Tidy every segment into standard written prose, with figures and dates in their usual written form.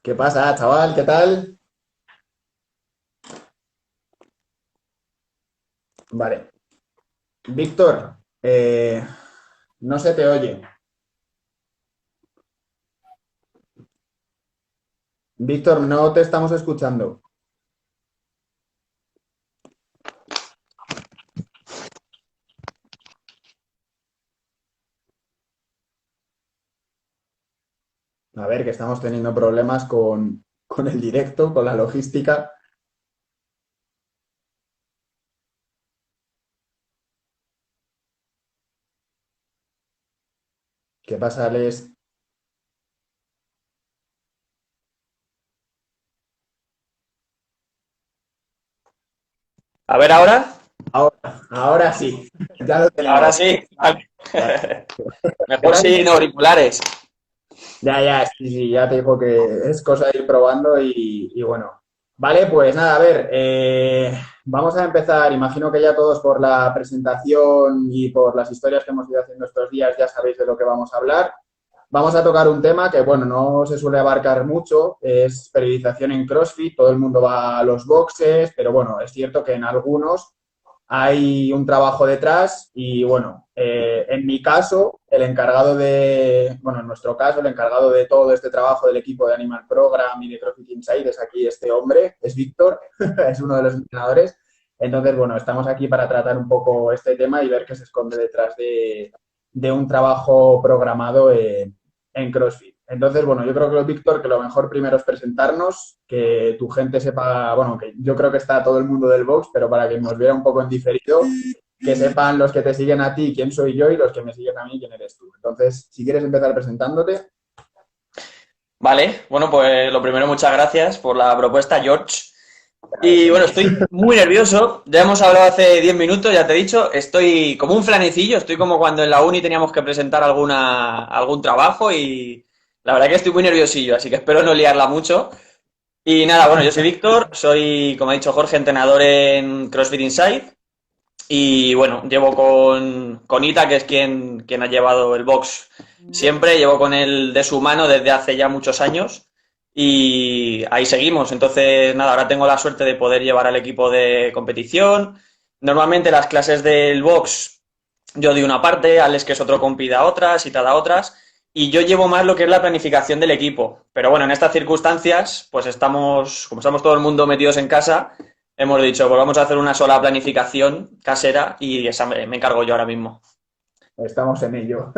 ¿Qué pasa, chaval? ¿Qué tal? Vale. Víctor, no se te oye. Víctor, no te estamos escuchando. A ver, que estamos teniendo problemas con el directo, con la logística. ¿Qué pasa, Les? A ver ahora. Ahora sí, ya lo Ahora tenemos. sí. Vale. Vale. ¿Qué Mejor tal? sin auriculares. Ya, sí, sí, ya te digo que es cosa de ir probando y bueno. Vale, pues nada, a ver, vamos a empezar. Imagino que ya todos por la presentación y por las historias que hemos ido haciendo estos días ya sabéis de lo que vamos a hablar. Vamos a tocar un tema que, bueno, no se suele abarcar mucho, es periodización en CrossFit. Todo el mundo va a los boxes, pero bueno, es cierto que en algunos hay un trabajo detrás y bueno, en mi caso, el encargado de, bueno, en nuestro caso, el encargado de todo este trabajo del equipo de Animal Program y de CrossFit Inside es aquí este hombre, es Víctor, es uno de los entrenadores. Entonces, bueno, estamos aquí para tratar un poco este tema y ver qué se esconde detrás de un trabajo programado en CrossFit. Entonces, bueno, yo creo que, Víctor, que lo mejor primero es presentarnos, que tu gente sepa, bueno, que yo creo que está todo el mundo del box, pero para que nos vea un poco en diferido, que sepan los que te siguen a ti quién soy yo y los que me siguen a mí quién eres tú. Entonces, si quieres empezar presentándote. Vale, bueno, pues lo primero, muchas gracias por la propuesta, George. Eso Y bueno, es. estoy muy nervioso. Ya hemos hablado hace 10 minutos, ya te he dicho. Estoy como un flanecillo, estoy como cuando en la uni teníamos que presentar algún trabajo y la verdad que estoy muy nerviosillo, así que espero no liarla mucho. Y nada, bueno, yo soy Víctor, soy, como ha dicho Jorge, entrenador en CrossFit Inside. Y bueno, llevo con Ita, que es quien ha llevado el box siempre, llevo con él de su mano desde hace ya muchos años y ahí seguimos. Entonces, nada, ahora tengo la suerte de poder llevar al equipo de competición. Normalmente las clases del box yo doy una parte, Alex, que es otro compi, da otras, Ita da otras, y yo llevo más lo que es la planificación del equipo. Pero bueno, en estas circunstancias, pues estamos, como estamos todo el mundo metidos en casa, hemos dicho, pues vamos a hacer una sola planificación casera y esa me encargo yo ahora mismo. Estamos en ello.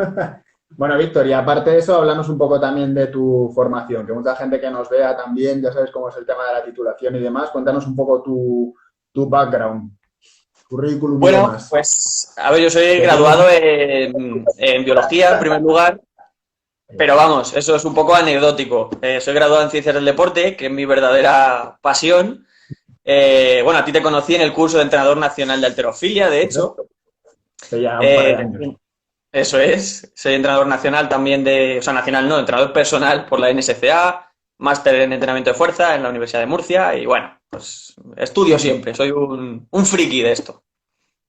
Bueno, Víctor, y aparte de eso, hablamos un poco también de tu formación, que mucha gente que nos vea también, ya sabes cómo es el tema de la titulación y demás. Cuéntanos un poco tu background, currículum y Bueno, demás. pues a ver, yo soy Que tienes... graduado en biología en primer lugar, pero vamos, eso es un poco anecdótico. Soy graduado en ciencias del deporte, que es mi verdadera pasión. Bueno, a ti te conocí en el curso de entrenador nacional de halterofilia, de hecho. Hace ya un par de Eh, años. Eso es, soy entrenador nacional también o sea, nacional no, entrenador personal por la NSCA, máster en entrenamiento de fuerza en la Universidad de Murcia y bueno, pues estudio siempre, soy un friki de esto.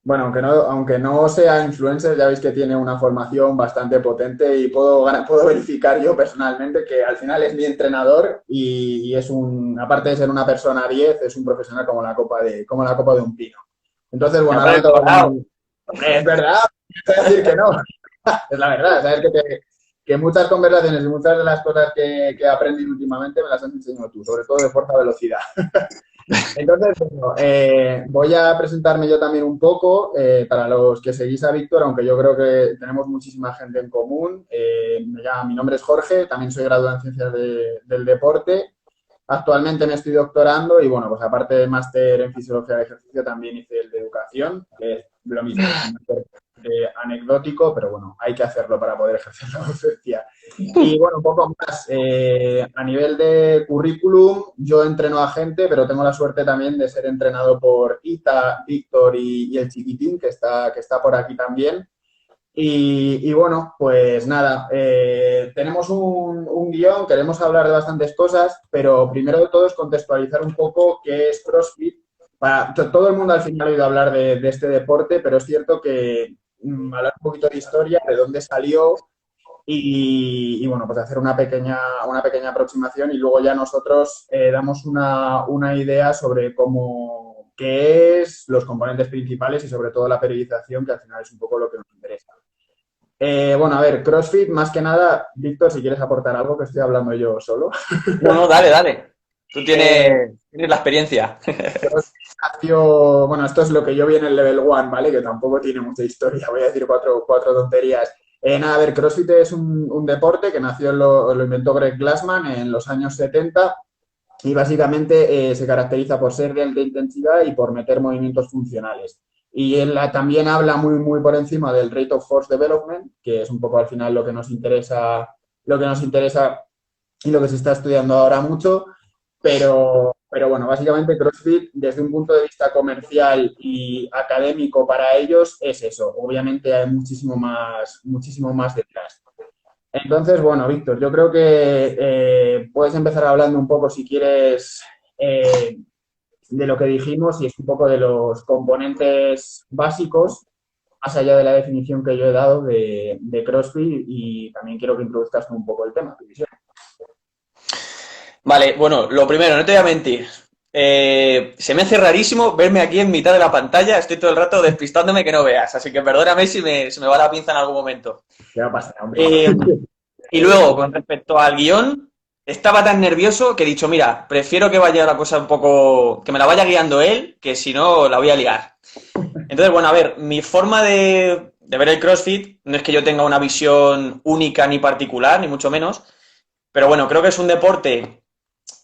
Bueno, aunque no sea influencer, ya veis que tiene una formación bastante potente y puedo verificar yo personalmente que al final es mi entrenador y es aparte de ser una persona 10 es un profesional como la copa de un pino. Entonces, Me bueno, ha ahora me parecido toca colado. con... Hombre, es verdad, no voy a decir que no, es la verdad, sabes que muchas conversaciones y muchas de las cosas que he aprendido últimamente me las has enseñado tú, sobre todo de fuerza-velocidad. Entonces, bueno, voy a presentarme yo también un poco para los que seguís a Víctor, aunque yo creo que tenemos muchísima gente en común. Mi nombre es Jorge, también soy graduado en Ciencias del Deporte. Actualmente me estoy doctorando y, bueno, pues aparte del máster en Fisiología de Ejercicio, también hice el de Educación, que es lo mismo, es un máster anecdótico, pero bueno, hay que hacerlo para poder ejercer la docencia. Y bueno, un poco más, a nivel de currículum, yo entreno a gente, pero tengo la suerte también de ser entrenado por Ita, Víctor y el chiquitín, que está por aquí también. Y bueno, pues nada, tenemos un guión, queremos hablar de bastantes cosas, pero primero de todo es contextualizar un poco qué es CrossFit. Todo el mundo al final ha oído hablar de este deporte, pero es cierto que hablar un poquito de historia, de dónde salió y, bueno, pues hacer una pequeña aproximación y luego ya nosotros damos una idea sobre cómo, qué es, los componentes principales y sobre todo la periodización, que al final es un poco lo que nos interesa. Bueno, a ver, CrossFit, más que nada, Víctor, si quieres aportar algo, que estoy hablando yo solo. No, no, dale, dale. Tú Eh, tienes la experiencia. Bueno, esto es lo que yo vi en el Level 1, ¿vale? Que tampoco tiene mucha historia, voy a decir cuatro tonterías. Nada, a ver, CrossFit es un deporte que nació, lo inventó Greg Glassman en los años 70 y básicamente se caracteriza por ser de alta intensidad y por meter movimientos funcionales. Y él también habla muy por encima del Rate of Force Development, que es un poco al final lo que nos interesa y lo que se está estudiando ahora mucho, pero bueno, básicamente CrossFit desde un punto de vista comercial y académico para ellos es eso. Obviamente hay muchísimo más detrás. Entonces, bueno, Víctor, yo creo que puedes empezar hablando un poco, si quieres, de lo que dijimos y es un poco de los componentes básicos, más allá de la definición que yo he dado de CrossFit y también quiero que introduzcas un poco el tema, tu visión. Vale, bueno, lo primero, no te voy a mentir. Se me hace rarísimo verme aquí en mitad de la pantalla. Estoy todo el rato despistándome que no veas. Así que perdóname si se me va la pinza en algún momento. ¿Qué va a pasar, hombre? Eh, y luego, con respecto al guión, estaba tan nervioso que he dicho, mira, prefiero que vaya la cosa un poco, que me la vaya guiando él, que si no la voy a liar. Entonces, bueno, a ver, mi forma de ver el CrossFit no es que yo tenga una visión única ni particular, ni mucho menos, pero bueno, creo que es un deporte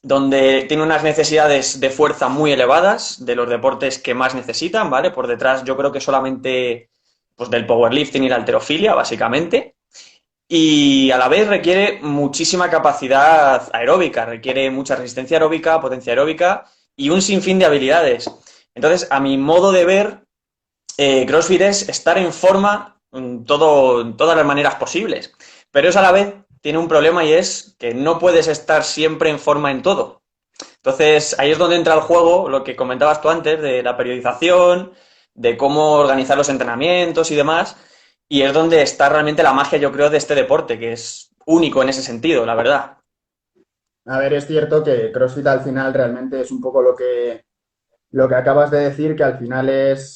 donde tiene unas necesidades de fuerza muy elevadas, de los deportes que más necesitan, ¿vale? Por detrás yo creo que solamente pues del powerlifting y la halterofilia, básicamente. Y a la vez requiere muchísima capacidad aeróbica, requiere mucha resistencia aeróbica, potencia aeróbica y un sinfín de habilidades. Entonces, a mi modo de ver, CrossFit es estar en forma en todas las maneras posibles. Pero eso a la vez tiene un problema y es que no puedes estar siempre en forma en todo. Entonces, ahí es donde entra el juego, lo que comentabas tú antes, de la periodización, de cómo organizar los entrenamientos y demás. Y es donde está realmente la magia, yo creo, de este deporte, que es único en ese sentido, la verdad. A ver, es cierto que CrossFit al final realmente es un poco lo que acabas de decir, que al final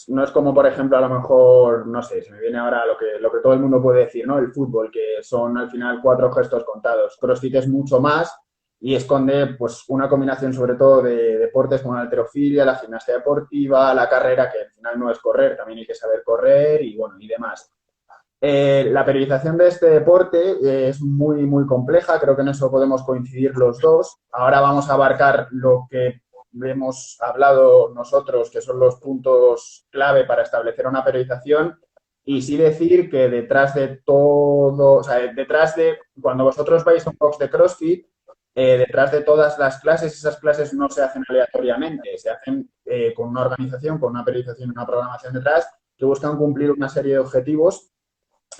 no es como, por ejemplo, a lo mejor, no sé, se me viene ahora lo que todo el mundo puede decir, ¿no? El fútbol, que son al final 4 gestos contados. CrossFit es mucho más y esconde, pues, una combinación sobre todo de deportes como la halterofilia, la gimnasia deportiva, la carrera, que al final no es correr, también hay que saber correr y, bueno, y demás. La periodización de este deporte es muy compleja, creo que en eso podemos coincidir los dos. Ahora vamos a abarcar lo que hemos hablado nosotros, que son los puntos clave para establecer una periodización, y sí decir que detrás de todo, o sea, detrás de, cuando vosotros vais a un box de CrossFit, detrás de todas las clases, esas clases no se hacen aleatoriamente, se hacen con una organización, con una periodización y una programación detrás, que buscan cumplir una serie de objetivos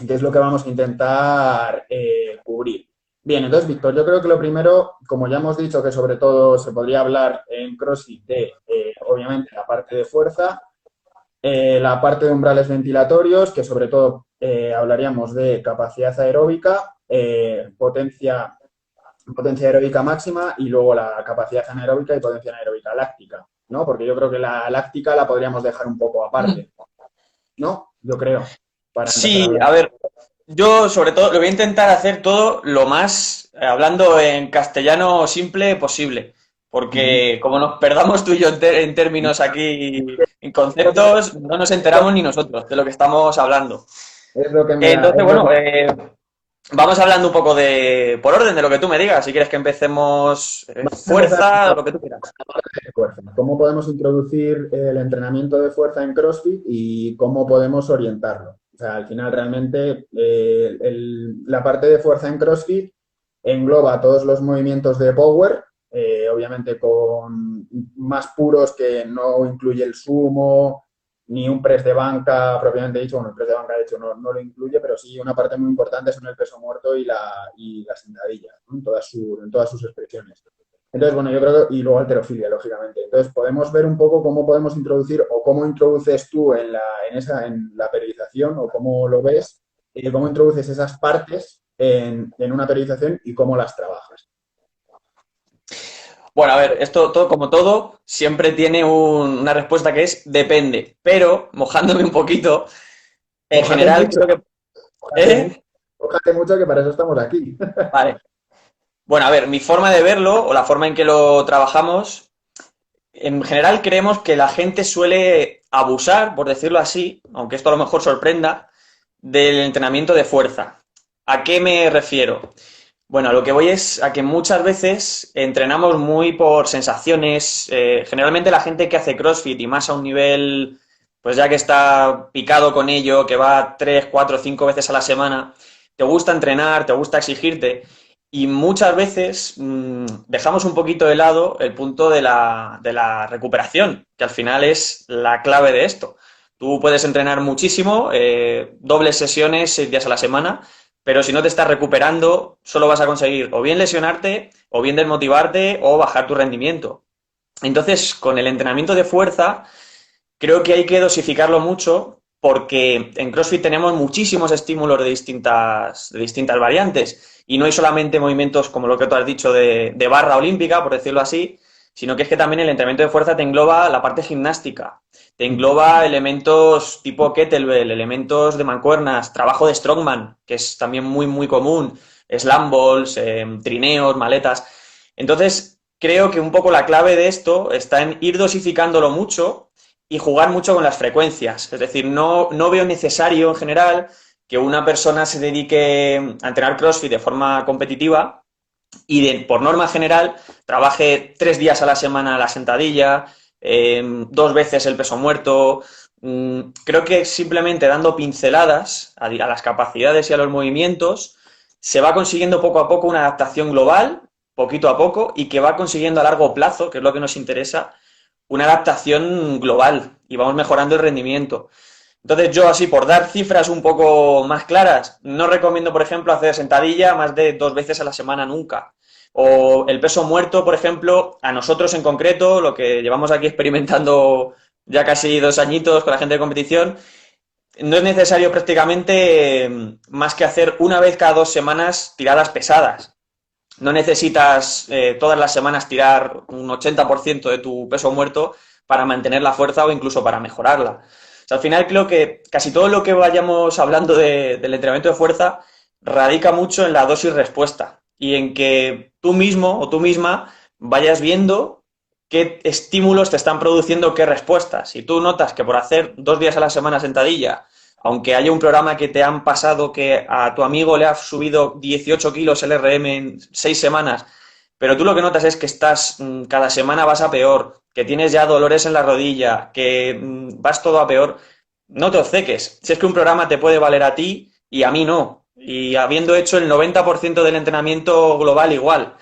que es lo que vamos a intentar cubrir. Bien, entonces, Víctor, yo creo que lo primero, como ya hemos dicho, que sobre todo se podría hablar en CrossFit de, obviamente, la parte de fuerza, la parte de umbrales ventilatorios, que sobre todo hablaríamos de capacidad aeróbica, potencia aeróbica máxima y luego la capacidad anaeróbica y potencia anaeróbica láctica, ¿no? Porque yo creo que la láctica la podríamos dejar un poco aparte, ¿no? Yo creo, para empezar a Sí, hablar. a ver, yo sobre todo lo voy a intentar hacer todo lo más, hablando en castellano simple posible, Ujú. porque como nos perdamos tú y yo en términos aquí, en conceptos, no nos enteramos ni nosotros de lo que estamos hablando. Es lo que me da, Entonces, bueno, vamos hablando un poco por orden de lo que tú me digas, si quieres que empecemos vamos a empezar fuerza, lo que tú quieras. de fuerza. ¿Cómo podemos introducir el entrenamiento de fuerza en CrossFit y cómo podemos orientarlo? O sea, al final realmente la parte de fuerza en CrossFit engloba todos los movimientos de power, obviamente con más puros que no incluye el sumo, ni un press de banca propiamente dicho. Bueno, el press de banca de hecho no lo incluye, pero sí una parte muy importante son el peso muerto y la sentadilla, ¿no? En todas sus expresiones. Entonces, bueno, yo creo que, y luego halterofilia, lógicamente. Entonces, podemos ver un poco cómo podemos introducir o cómo introduces tú en la periodización o cómo lo ves, cómo introduces esas partes en una periodización y cómo las trabajas? Bueno, a ver, esto todo como todo siempre tiene una respuesta que es depende, pero mojándome un poquito, en Mójate general mucho, creo que... mójate mucho, ¿Eh? mójate mucho que para eso estamos aquí. Vale. Bueno, a ver, mi forma de verlo o la forma en que lo trabajamos, en general creemos que la gente suele abusar, por decirlo así, aunque esto a lo mejor sorprenda, del entrenamiento de fuerza. ¿A qué me refiero? Bueno, a lo que voy es a que muchas veces entrenamos muy por sensaciones. Generalmente la gente que hace CrossFit y más a un nivel, pues ya que está picado con ello, que va 3, 4, 5 veces a la semana, te gusta entrenar, te gusta exigirte. Y muchas veces dejamos un poquito de lado el punto de la recuperación, que al final es la clave de esto. Tú puedes entrenar muchísimo, dobles sesiones, 6 días a la semana, pero si no te estás recuperando, solo vas a conseguir o bien lesionarte, o bien desmotivarte, o bajar tu rendimiento. Entonces, con el entrenamiento de fuerza, creo que hay que dosificarlo mucho porque en CrossFit tenemos muchísimos estímulos de distintas variantes y no hay solamente movimientos como lo que tú has dicho de barra olímpica, por decirlo así, sino que es que también el entrenamiento de fuerza te engloba la parte gimnástica, te engloba elementos tipo kettlebell, elementos de mancuernas, trabajo de strongman, que es también muy, muy común, slam balls, trineos, maletas. Entonces, creo que un poco la clave de esto está en ir dosificándolo mucho y jugar mucho con las frecuencias. Es decir, no veo necesario en general que una persona se dedique a entrenar CrossFit de forma competitiva y por norma general trabaje 3 días a la semana la sentadilla, 2 veces el peso muerto. Creo que simplemente dando pinceladas a las capacidades y a los movimientos se va consiguiendo poco a poco una adaptación global, poquito a poco, y que va consiguiendo a largo plazo, que es lo que nos interesa, una adaptación global y vamos mejorando el rendimiento. Entonces yo así, por dar cifras un poco más claras, no recomiendo, por ejemplo, hacer sentadilla más de 2 veces a la semana nunca. O el peso muerto, por ejemplo, a nosotros en concreto, lo que llevamos aquí experimentando ya casi 2 añitos con la gente de competición, no es necesario prácticamente más que hacer una vez cada 2 semanas tiradas pesadas. No necesitas todas las semanas tirar un 80% de tu peso muerto para mantener la fuerza o incluso para mejorarla. O sea, al final creo que casi todo lo que vayamos hablando del entrenamiento de fuerza radica mucho en la dosis-respuesta y en que tú mismo o tú misma vayas viendo qué estímulos te están produciendo qué respuestas. Si tú notas que por hacer 2 días a la semana sentadilla, aunque haya un programa que te han pasado que a tu amigo le ha subido 18 kilos el RM en 6 semanas, pero tú lo que notas es que estás, cada semana vas a peor, que tienes ya dolores en la rodilla, que vas todo a peor, no te obceques. Si es que un programa te puede valer a ti y a mí no. Y habiendo hecho el 90% del entrenamiento global igual.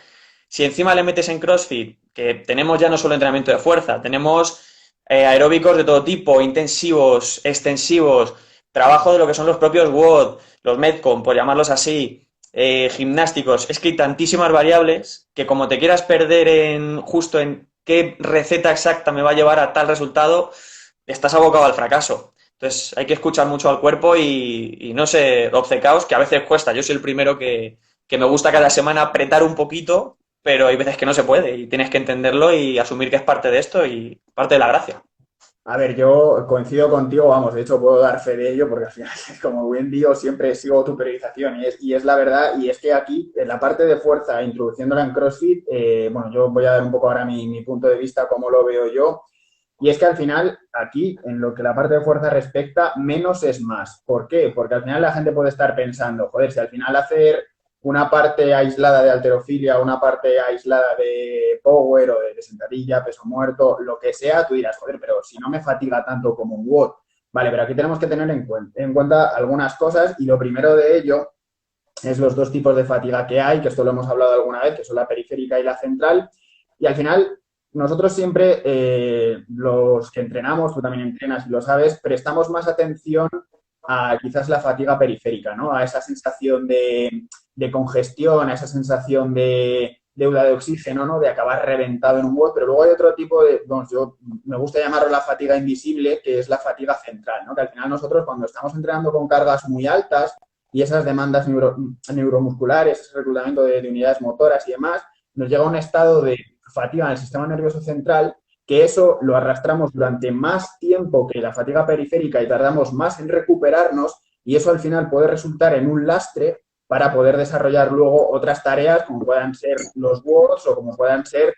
Si encima le metes en CrossFit, que tenemos ya no solo entrenamiento de fuerza, tenemos aeróbicos de todo tipo, intensivos, extensivos, trabajo de lo que son los propios WOD, los Metcon, por llamarlos así, gimnásticos. Es que hay tantísimas variables que como te quieras perder justo en qué receta exacta me va a llevar a tal resultado, estás abocado al fracaso. Entonces hay que escuchar mucho al cuerpo y no ser obcecaos, que a veces cuesta. Yo soy el primero que me gusta cada semana apretar un poquito, pero hay veces que no se puede y tienes que entenderlo y asumir que es parte de esto y parte de la gracia. A ver, yo coincido contigo, vamos, de hecho puedo dar fe de ello porque al final, como bien digo, siempre sigo tu periodización y es la verdad, y es que aquí, en la parte de fuerza, introduciéndola en CrossFit, bueno, yo voy a dar un poco ahora mi punto de vista, cómo lo veo yo, y es que al final, aquí, en lo que la parte de fuerza respecta, menos es más. ¿Por qué? Porque al final la gente puede estar pensando, joder, si al final hacer una parte aislada de halterofilia, una parte aislada de power o de sentadilla, peso muerto, lo que sea, tú dirás, joder, pero si no me fatiga tanto como un WOD. Vale, pero aquí tenemos que tener en cuenta algunas cosas y lo primero de ello es los dos tipos de fatiga que hay, que esto lo hemos hablado alguna vez, que son la periférica y la central. Y al final, nosotros siempre, los que entrenamos, tú también entrenas y lo sabes, prestamos más atención a quizás la fatiga periférica, ¿no? A esa sensación de congestión, a esa sensación de deuda de oxígeno, ¿no? De acabar reventado en un WOD, pero luego hay otro tipo de, bueno, yo me gusta llamarlo la fatiga invisible, que es la fatiga central, ¿no? Que al final nosotros cuando estamos entrenando con cargas muy altas, y esas demandas neuromusculares, ese reclutamiento de unidades motoras y demás, nos llega a un estado de fatiga en el sistema nervioso central, que eso lo arrastramos durante más tiempo que la fatiga periférica y tardamos más en recuperarnos, y eso al final puede resultar en un lastre para poder desarrollar luego otras tareas como puedan ser los WODs o como puedan ser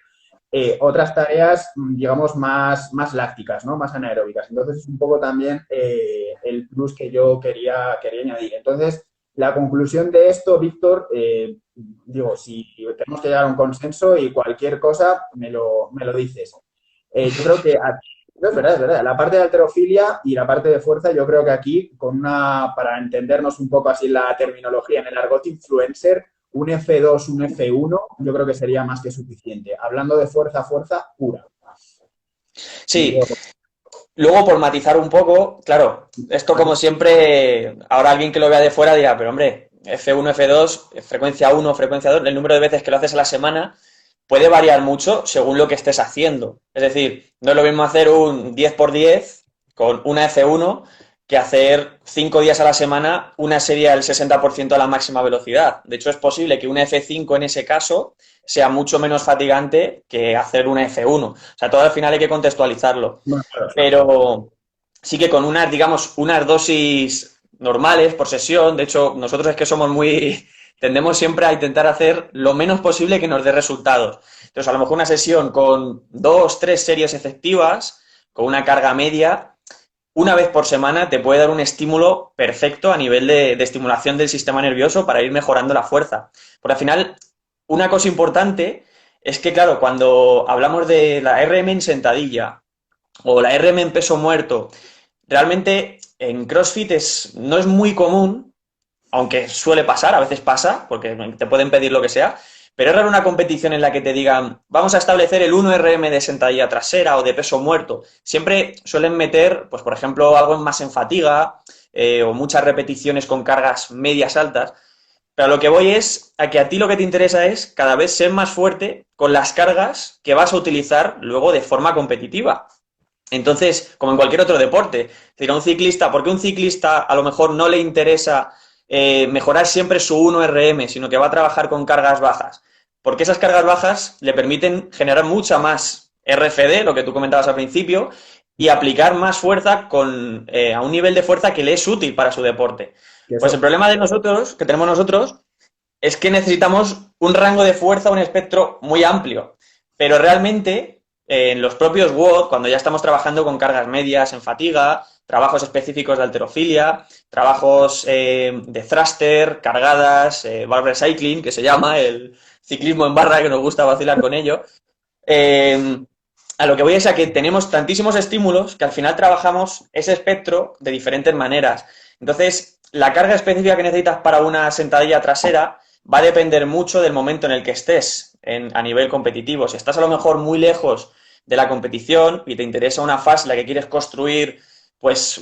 otras tareas, digamos, más lácticas, ¿no? Más anaeróbicas. Entonces, es un poco también el plus que yo quería añadir. Entonces, la conclusión de esto, Víctor, digo, si tenemos que llegar a un consenso y cualquier cosa me lo dices. Yo creo que es verdad, es verdad. La parte de halterofilia y la parte de fuerza, yo creo que aquí, para entendernos un poco así la terminología en el argot influencer, un F2, un F1, yo creo que sería más que suficiente. Hablando de fuerza, fuerza pura. Sí, luego por matizar un poco, claro, esto como siempre, ahora alguien que lo vea de fuera dirá, pero hombre, F1, F2, frecuencia 1, frecuencia 2, el número de veces que lo haces a la semana puede variar mucho según lo que estés haciendo. Es decir, no es lo mismo hacer un 10x10 con una F1 que hacer 5 días a la semana una serie del 60% a la máxima velocidad. De hecho, es posible que una F5 en ese caso sea mucho menos fatigante que hacer una F1. O sea, todo al final hay que contextualizarlo. Bueno, claro. Pero sí que con unas, digamos, unas dosis normales por sesión, de hecho, nosotros es que somos muy, tendemos siempre a intentar hacer lo menos posible que nos dé resultados. Entonces, a lo mejor una sesión con 2, 3 series efectivas, con una carga media, una vez por semana te puede dar un estímulo perfecto a nivel de estimulación del sistema nervioso para ir mejorando la fuerza. Porque al final, una cosa importante es que, claro, cuando hablamos de la RM en sentadilla o la RM en peso muerto, realmente en CrossFit no es muy común, aunque suele pasar, a veces pasa, porque te pueden pedir lo que sea, pero es raro una competición en la que te digan, vamos a establecer el 1RM de sentadilla trasera o de peso muerto. Siempre suelen meter, pues por ejemplo, algo más en fatiga o muchas repeticiones con cargas medias altas. Pero lo que voy es a que a ti lo que te interesa es cada vez ser más fuerte con las cargas que vas a utilizar luego de forma competitiva. Entonces, como en cualquier otro deporte, es decir, a un ciclista, ¿por qué un ciclista a lo mejor no le interesa mejorar siempre su 1RM, sino que va a trabajar con cargas bajas? Porque esas cargas bajas le permiten generar mucha más RFD, lo que tú comentabas al principio, y aplicar más fuerza a un nivel de fuerza que le es útil para su deporte. Pues el problema de nosotros, que tenemos nosotros, es que necesitamos un rango de fuerza, un espectro muy amplio. Pero realmente, en los propios WOD, cuando ya estamos trabajando con cargas medias en fatiga, trabajos específicos de halterofilia, trabajos de thruster, cargadas, barbell cycling, que se llama el ciclismo en barra, que nos gusta vacilar con ello, a lo que voy es a que tenemos tantísimos estímulos que al final trabajamos ese espectro de diferentes maneras. Entonces, la carga específica que necesitas para una sentadilla trasera va a depender mucho del momento en el que estés a nivel competitivo. Si estás a lo mejor muy lejos de la competición y te interesa una fase en la que quieres construir, pues,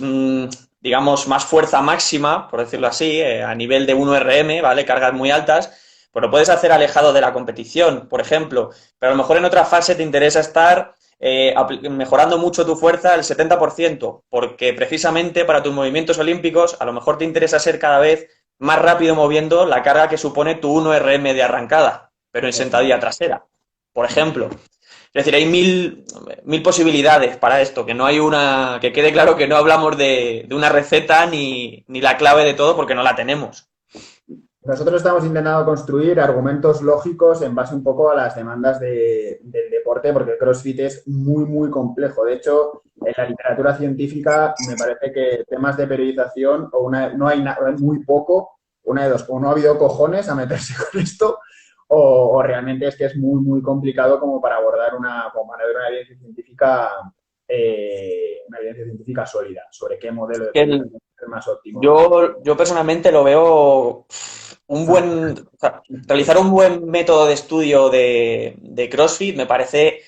digamos, más fuerza máxima, por decirlo así, a nivel de 1RM, ¿vale? Cargas muy altas, pues lo puedes hacer alejado de la competición, por ejemplo. Pero a lo mejor en otra fase te interesa estar mejorando mucho tu fuerza al 70%, porque precisamente para tus movimientos olímpicos a lo mejor te interesa ser cada vez más rápido moviendo la carga que supone tu 1RM de arrancada, pero en sentadilla trasera, por ejemplo. Es decir, hay mil posibilidades para esto, que no hay que quede claro que no hablamos de una receta ni la clave de todo porque no la tenemos. Nosotros estamos intentando construir argumentos lógicos en base un poco a las demandas del deporte, porque el CrossFit es muy, muy complejo. De hecho, en la literatura científica me parece que temas de periodización no hay muy poco, una de dos, o no ha habido cojones a meterse con esto, o realmente es que es muy, muy complicado como para abordar una una evidencia científica sólida sobre qué modelo de periodización es el más óptimo. Yo personalmente lo veo realizar un buen método de estudio de CrossFit me parece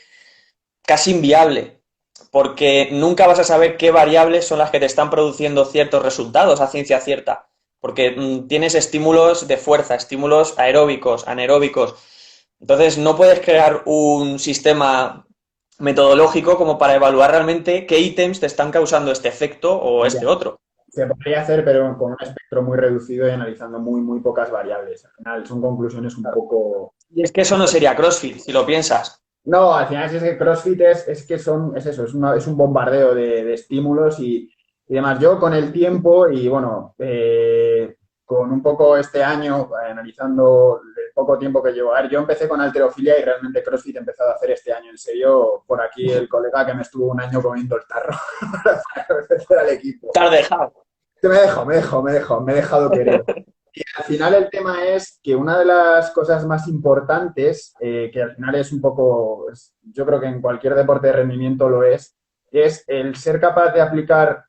casi inviable, porque nunca vas a saber qué variables son las que te están produciendo ciertos resultados a ciencia cierta, porque tienes estímulos de fuerza, estímulos aeróbicos, anaeróbicos, entonces no puedes crear un sistema metodológico como para evaluar realmente qué ítems te están causando este efecto o este otro. Se podría hacer, pero con un espectro muy reducido y analizando muy, muy pocas variables. Al final son conclusiones un poco. Y es que eso no sería CrossFit, si lo piensas. No, al final es que CrossFit es que son, es eso, es un bombardeo de estímulos y demás. Yo con el tiempo y bueno, con un poco este año, analizando el poco tiempo que llevo, a ver, yo empecé con halterofilia y realmente CrossFit he empezado a hacer este año en serio. Por aquí el colega que me estuvo un año comiendo el tarro para empezar al equipo. Te has dejado. Que me he dejado querer. Y al final el tema es que una de las cosas más importantes, que al final es un poco, yo creo que en cualquier deporte de rendimiento lo es el ser capaz de aplicar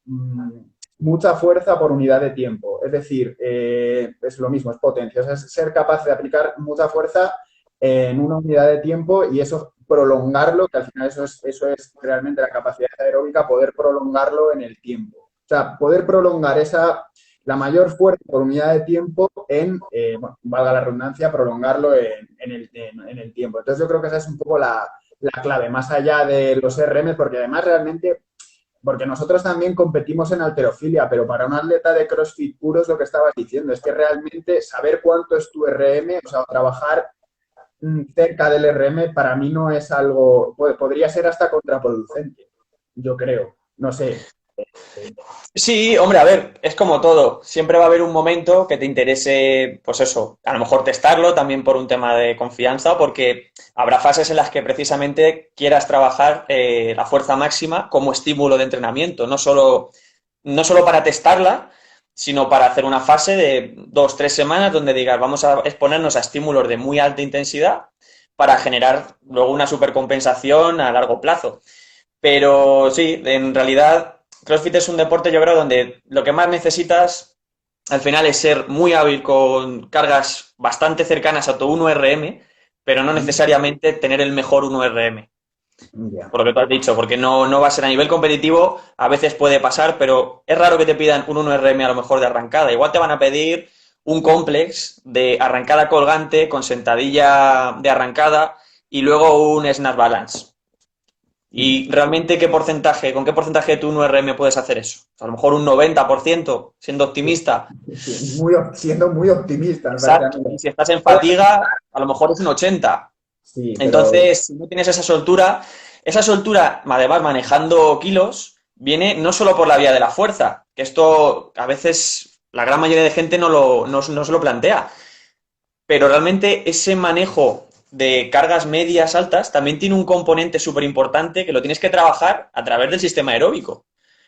mucha fuerza por unidad de tiempo. Es decir, es lo mismo, es potencia. O sea, es ser capaz de aplicar mucha fuerza en una unidad de tiempo y eso prolongarlo, que al final eso es realmente la capacidad aeróbica, poder prolongarlo en el tiempo. O sea, poder prolongar la mayor fuerza por unidad de tiempo bueno, valga la redundancia, prolongarlo en el tiempo. Entonces yo creo que esa es un poco la clave, más allá de los RM, porque además realmente, porque nosotros también competimos en halterofilia, pero para un atleta de CrossFit puro es lo que estabas diciendo, es que realmente saber cuánto es tu RM, o sea, trabajar cerca del RM para mí no es algo, podría ser hasta contraproducente, yo creo, no sé. Sí, hombre, a ver, es como todo. Siempre va a haber un momento que te interese, pues eso, a lo mejor testarlo también por un tema de confianza, porque habrá fases en las que precisamente quieras trabajar la fuerza máxima como estímulo de entrenamiento, no solo para testarla, sino para hacer una fase de 2, 3 semanas donde digas, vamos a exponernos a estímulos de muy alta intensidad para generar luego una supercompensación a largo plazo. Pero sí, en realidad CrossFit es un deporte, yo creo, donde lo que más necesitas al final es ser muy hábil con cargas bastante cercanas a tu 1RM, pero no necesariamente tener el mejor 1RM. Ya. Por lo que tú has dicho, porque no va a ser a nivel competitivo, a veces puede pasar, pero es raro que te pidan un 1RM a lo mejor de arrancada. Igual te van a pedir un complex de arrancada colgante con sentadilla de arrancada y luego un snatch balance. Y realmente, con qué porcentaje de tu 1RM puedes hacer eso? A lo mejor un 90%, siendo optimista. Sí, siendo muy optimista, me parece a Exacto. mí. Y si estás en fatiga, a lo mejor es un 80%. Sí, pero Entonces, si no tienes esa soltura, además manejando kilos, viene no solo por la vía de la fuerza, que esto a veces la gran mayoría de gente no se lo plantea, pero realmente ese manejo de cargas medias altas también tiene un componente súper importante que lo tienes que trabajar a través del sistema aeróbico,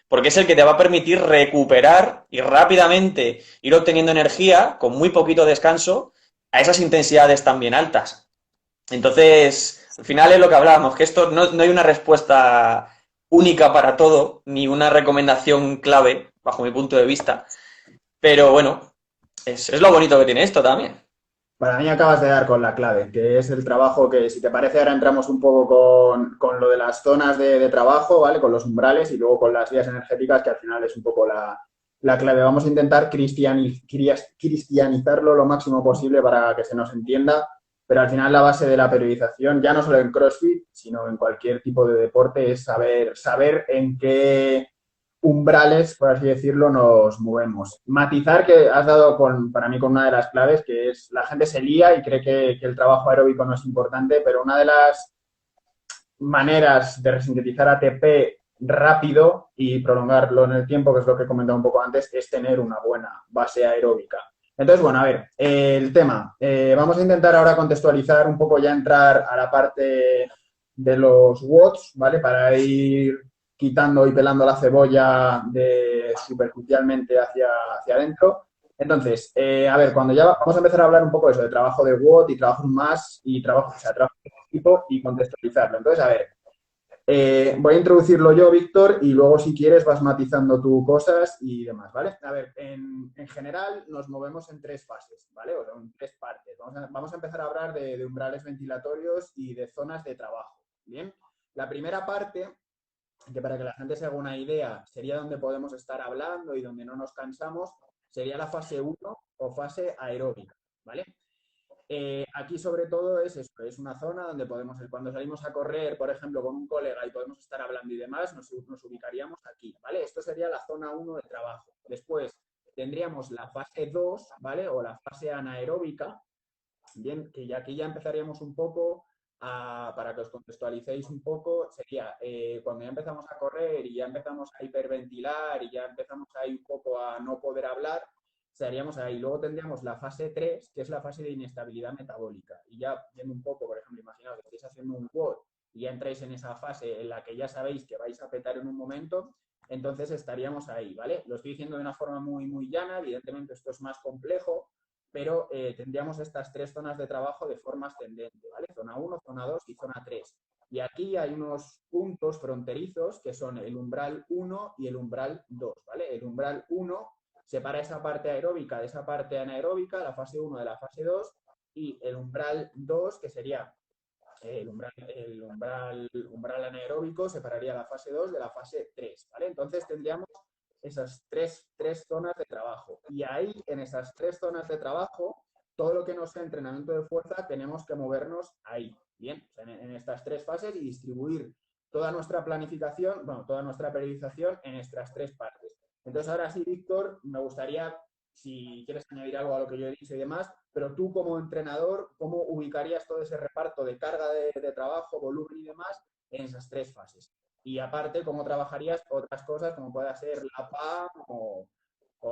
porque es el que te va a permitir recuperar y rápidamente ir obteniendo energía con muy poquito descanso a esas intensidades también altas. Entonces, al final es lo que hablábamos, que esto no hay una respuesta única para todo, ni una recomendación clave, bajo mi punto de vista, pero bueno, es lo bonito que tiene esto también. para mí acabas de dar con la clave, que es el trabajo que, si te parece, ahora entramos un poco con lo de las zonas de trabajo, ¿vale? Con los umbrales y luego con las vías energéticas, que al final es un poco la clave. Vamos a intentar cristianizarlo lo máximo posible para que se nos entienda, pero al final la base de la periodización, ya no solo en CrossFit, sino en cualquier tipo de deporte, es saber en qué umbrales, por así decirlo, nos movemos. Matizar que has dado para mí con una de las claves, que es la gente se lía y cree que el trabajo aeróbico no es importante, pero una de las maneras de resintetizar ATP rápido y prolongarlo en el tiempo, que es lo que he comentado un poco antes, es tener una buena base aeróbica. Entonces, bueno, a ver, el tema. Vamos a intentar ahora contextualizar un poco, ya entrar a la parte de los watts, ¿vale? Para ir quitando y pelando la cebolla superficialmente hacia adentro. Entonces, a ver, cuando ya vamos a empezar a hablar un poco de eso, de trabajo de WOD y trabajo más y trabajo, o sea, trabajo de equipo y contextualizarlo. Entonces, a ver, voy a introducirlo yo, Víctor, y luego si quieres vas matizando tú cosas y demás, ¿vale? A ver, en general nos movemos en tres fases, ¿vale? O sea, en tres partes. Vamos a empezar a hablar de umbrales ventilatorios y de zonas de trabajo, ¿bien? La primera parte, que para que la gente se haga una idea, sería donde podemos estar hablando y donde no nos cansamos, sería la fase uno o fase aeróbica, ¿vale? Aquí sobre todo es esto, es una zona donde podemos, cuando salimos a correr, por ejemplo, con un colega y podemos estar hablando y demás, nos ubicaríamos aquí, ¿vale? Esto sería la zona uno de trabajo. Después tendríamos la fase 2, ¿vale? O la fase anaeróbica, bien, que ya aquí ya empezaríamos un poco para que os contextualicéis un poco, sería cuando ya empezamos a correr y ya empezamos a hiperventilar y ya empezamos ahí un poco a no poder hablar, estaríamos ahí. Luego tendríamos la fase 3, que es la fase de inestabilidad metabólica. Y ya viendo un poco, por ejemplo, imaginaos que estáis haciendo un WOD y ya entráis en esa fase en la que ya sabéis que vais a petar en un momento, entonces estaríamos ahí, ¿vale? Lo estoy diciendo de una forma muy, muy llana, evidentemente esto es más complejo, pero tendríamos estas tres zonas de trabajo de forma ascendente, ¿vale? Zona 1, zona 2 y zona 3. Y aquí hay unos puntos fronterizos que son el umbral 1 y el umbral 2, ¿vale? El umbral 1 separa esa parte aeróbica de esa parte anaeróbica, la fase 1 de la fase 2, y el umbral 2, que sería umbral anaeróbico, separaría la fase 2 de la fase 3, ¿vale? Entonces tendríamos esas tres zonas de trabajo. Y ahí, en esas tres zonas de trabajo, todo lo que no sea entrenamiento de fuerza, tenemos que movernos ahí, ¿bien? O sea, en estas tres fases y distribuir toda nuestra planificación, bueno, toda nuestra periodización en estas tres partes. Entonces, ahora sí, Víctor, me gustaría, si quieres añadir algo a lo que yo he dicho y demás, pero tú como entrenador, ¿cómo ubicarías todo ese reparto de carga de trabajo, volumen y demás en esas tres fases? Y aparte, ¿cómo trabajarías otras cosas como pueda ser la PAM o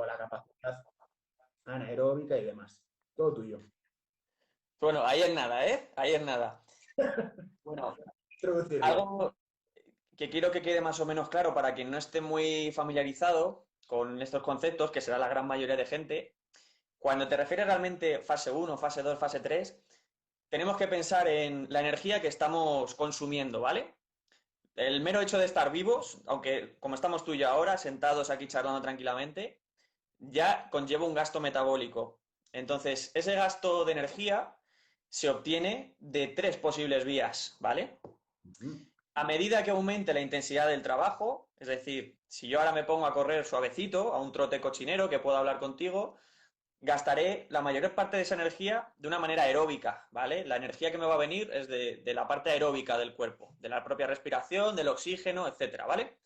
la capacidad anaeróbica y demás? Todo tuyo. Bueno, ahí es nada, ¿eh? Ahí es nada. Bueno, Introducirlo. algo que quiero que quede más o menos claro para quien no esté muy familiarizado con estos conceptos, que será la gran mayoría de gente, cuando te refieres realmente fase uno, fase 2, fase 3, tenemos que pensar en la energía que estamos consumiendo, ¿vale? El mero hecho de estar vivos, aunque como estamos tú y yo ahora, sentados aquí charlando tranquilamente, ya conlleva un gasto metabólico. Entonces, ese gasto de energía se obtiene de tres posibles vías, ¿vale? A medida que aumente la intensidad del trabajo, es decir, si yo ahora me pongo a correr suavecito, a un trote cochinero que puedo hablar contigo, gastaré la mayor parte de esa energía de una manera aeróbica, ¿vale? La energía que me va a venir es de la parte aeróbica del cuerpo, de la propia respiración, del oxígeno, etcétera, ¿vale?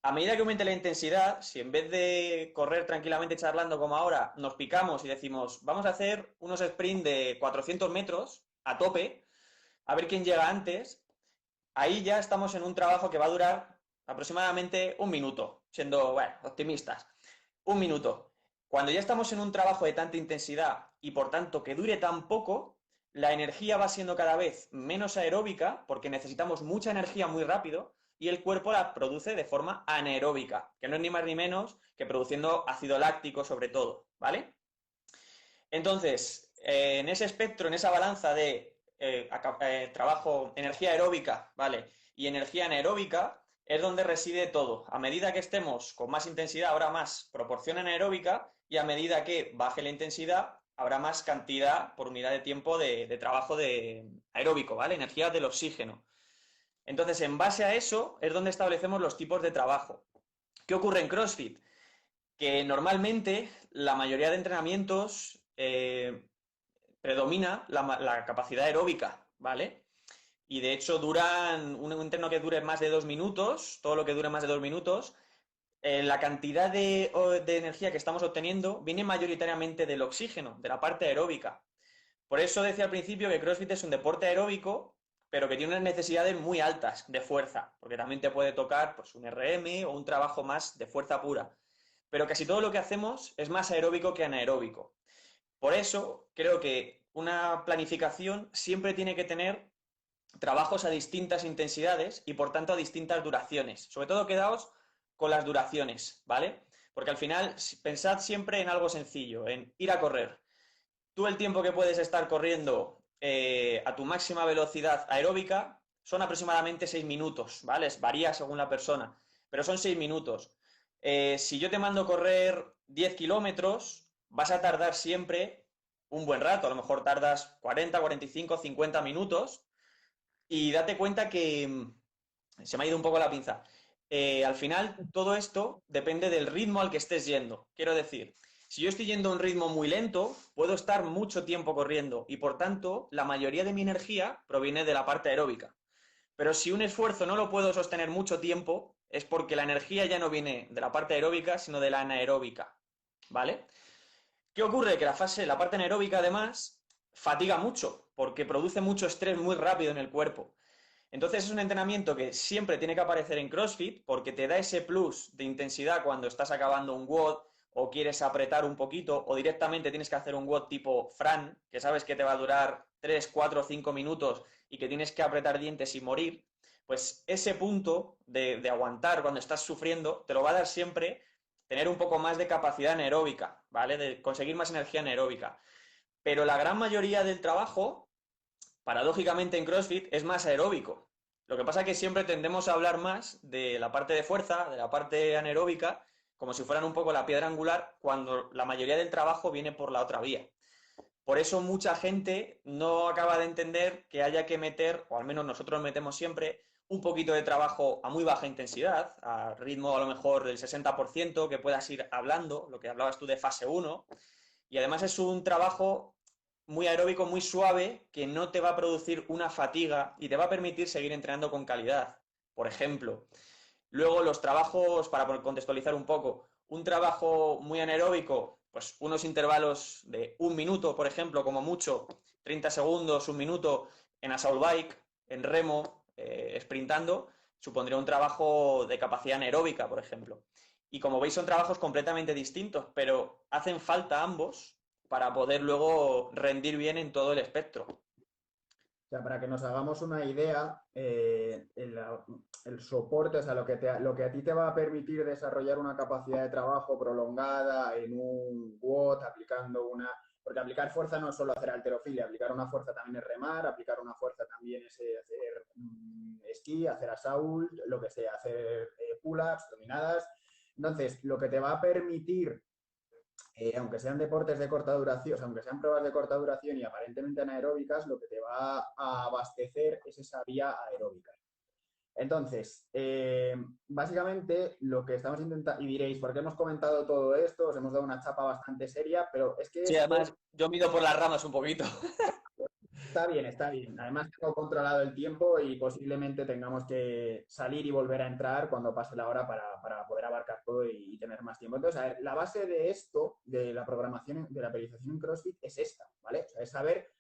A medida que aumente la intensidad, si en vez de correr tranquilamente charlando como ahora, nos picamos y decimos, vamos a hacer unos sprints de 400 metros a tope, a ver quién llega antes, ahí ya estamos en un trabajo que va a durar aproximadamente un minuto, siendo, bueno, optimistas. Un minuto. Cuando ya estamos en un trabajo de tanta intensidad y por tanto que dure tan poco, la energía va siendo cada vez menos aeróbica porque necesitamos mucha energía muy rápido y el cuerpo la produce de forma anaeróbica, que no es ni más ni menos que produciendo ácido láctico sobre todo, ¿vale? Entonces, en ese espectro, en esa balanza de trabajo, energía aeróbica, ¿vale? Y energía anaeróbica, es donde reside todo. A medida que estemos con más intensidad, habrá más proporción anaeróbica y a medida que baje la intensidad, habrá más cantidad por unidad de tiempo de trabajo de aeróbico, ¿vale? Energía del oxígeno. Entonces, en base a eso, es donde establecemos los tipos de trabajo. ¿Qué ocurre en CrossFit? Que normalmente la mayoría de entrenamientos predomina la capacidad aeróbica, ¿vale? Y de hecho duran, un entreno que dure más de 2 minutos, todo lo que dure más de 2 minutos, la cantidad de energía que estamos obteniendo viene mayoritariamente del oxígeno, de la parte aeróbica. Por eso decía al principio que CrossFit es un deporte aeróbico, pero que tiene unas necesidades muy altas de fuerza, porque también te puede tocar pues, un RM o un trabajo más de fuerza pura. Pero casi todo lo que hacemos es más aeróbico que anaeróbico. Por eso creo que una planificación siempre tiene que tener trabajos a distintas intensidades y por tanto a distintas duraciones. Sobre todo quedaos con las duraciones, ¿vale? Porque al final pensad siempre en algo sencillo, en ir a correr. Tú el tiempo que puedes estar corriendo a tu máxima velocidad aeróbica son aproximadamente 6 minutos, ¿vale? Varía según la persona, pero son 6 minutos. Si yo te mando correr 10 kilómetros, vas a tardar siempre un buen rato, a lo mejor tardas 40, 45, 50 minutos y date cuenta que se me ha ido un poco la pinza. Al final, todo esto depende del ritmo al que estés yendo. Quiero decir, si yo estoy yendo a un ritmo muy lento, puedo estar mucho tiempo corriendo y por tanto, la mayoría de mi energía proviene de la parte aeróbica. Pero si un esfuerzo no lo puedo sostener mucho tiempo, es porque la energía ya no viene de la parte aeróbica, sino de la anaeróbica, ¿vale? ¿Qué ocurre? Que la parte anaeróbica, además, fatiga mucho, porque produce mucho estrés muy rápido en el cuerpo. Entonces es un entrenamiento que siempre tiene que aparecer en CrossFit porque te da ese plus de intensidad cuando estás acabando un WOD o quieres apretar un poquito o directamente tienes que hacer un WOD tipo Fran, que sabes que te va a durar 3, 4, 5 minutos y que tienes que apretar dientes y morir. Pues ese punto de aguantar cuando estás sufriendo te lo va a dar siempre tener un poco más de capacidad anaeróbica, ¿vale? De conseguir más energía anaeróbica. Pero la gran mayoría del trabajo, paradójicamente en CrossFit, es más aeróbico. Lo que pasa es que siempre tendemos a hablar más de la parte de fuerza, de la parte anaeróbica, como si fueran un poco la piedra angular, cuando la mayoría del trabajo viene por la otra vía. Por eso mucha gente no acaba de entender que haya que meter, o al menos nosotros metemos siempre, un poquito de trabajo a muy baja intensidad, a ritmo a lo mejor del 60%, que puedas ir hablando, lo que hablabas tú de fase 1, y además es un trabajo muy aeróbico, muy suave, que no te va a producir una fatiga y te va a permitir seguir entrenando con calidad. Por ejemplo, luego los trabajos, para contextualizar un poco, un trabajo muy anaeróbico, pues unos intervalos de un minuto, por ejemplo, como mucho, 30 segundos, un minuto en assault bike, en remo, sprintando, supondría un trabajo de capacidad anaeróbica, por ejemplo. Y como veis son trabajos completamente distintos, pero hacen falta ambos para poder luego rendir bien en todo el espectro. O sea, para que nos hagamos una idea, el soporte, o sea, lo que a ti te va a permitir desarrollar una capacidad de trabajo prolongada en un WOD, aplicando una... Porque aplicar fuerza no es solo hacer halterofilia, aplicar una fuerza también es remar, aplicar una fuerza también es hacer esquí, hacer assault, lo que sea, hacer pull-ups, dominadas. Entonces, lo que te va a permitir aunque sean deportes de corta duración, o sea, aunque sean pruebas de corta duración y aparentemente anaeróbicas, lo que te va a abastecer es esa vía aeróbica. Entonces, básicamente lo que estamos intentando, y diréis, ¿por qué hemos comentado todo esto? Os hemos dado una chapa bastante seria, pero es que Sí, esto además yo mido por las ramas un poquito. está bien, está bien. Además, tengo controlado el tiempo y posiblemente tengamos que salir y volver a entrar cuando pase la hora para poder abarcar todo y tener más tiempo. Entonces, a ver, la base de esto, de la programación, de la periodización en CrossFit, es esta, ¿vale? O sea, es saber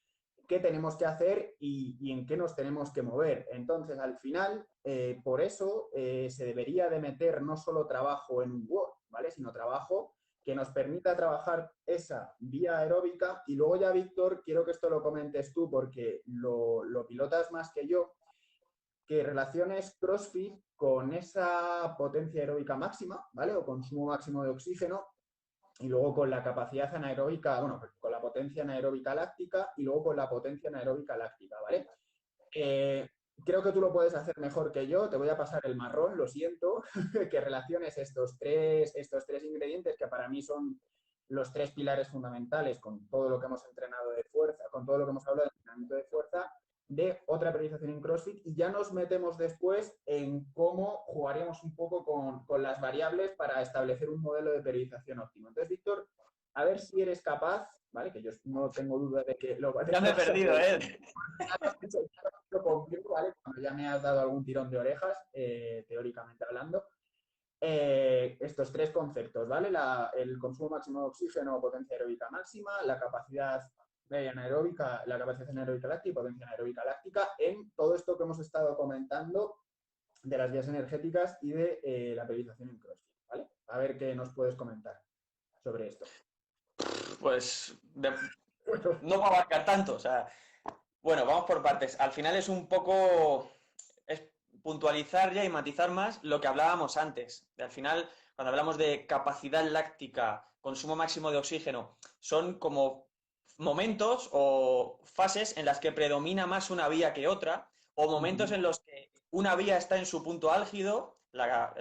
qué tenemos que hacer y en qué nos tenemos que mover. Entonces, al final, por eso se debería de meter no solo trabajo en un Word, ¿vale? Sino trabajo que nos permita trabajar esa vía aeróbica. Y luego ya, Víctor, quiero que esto lo comentes tú porque lo pilotas más que yo, que relaciones CrossFit con esa potencia aeróbica máxima, ¿vale? O consumo máximo de oxígeno y luego con la capacidad anaeróbica, bueno, con la potencia anaeróbica láctica y luego con la potencia anaeróbica láctica, ¿vale? Eh, Creo que tú lo puedes hacer mejor que yo. Te voy a pasar el marrón, lo siento, que relaciones estos tres ingredientes que para mí son los tres pilares fundamentales con todo lo que hemos entrenado de fuerza, con todo lo que hemos hablado de entrenamiento de fuerza, de otra periodización en CrossFit y ya nos metemos después en cómo jugaríamos un poco con las variables para establecer un modelo de periodización óptimo. Entonces, Víctor, a ver si eres capaz, ¿vale? Que yo no tengo duda de que lo Ya me he perdido, ¿eh? conmigo, ¿vale? Cuando ya me has dado algún tirón de orejas, teóricamente hablando. Estos tres conceptos, ¿vale? El consumo máximo de oxígeno o potencia aeróbica máxima, la capacidad anaeróbica, la capacidad anaeróbica láctica y potencia anaeróbica láctica en todo esto que hemos estado comentando de las vías energéticas y de la periodización en CrossFit, ¿vale? A ver qué nos puedes comentar sobre esto. Pues no va a abarcar tanto, o sea, bueno, vamos por partes. Al final es un poco es puntualizar ya y matizar más lo que hablábamos antes. Al final, cuando hablamos de capacidad láctica, consumo máximo de oxígeno, son como momentos o fases en las que predomina más una vía que otra, o momentos en los que una vía está en su punto álgido, la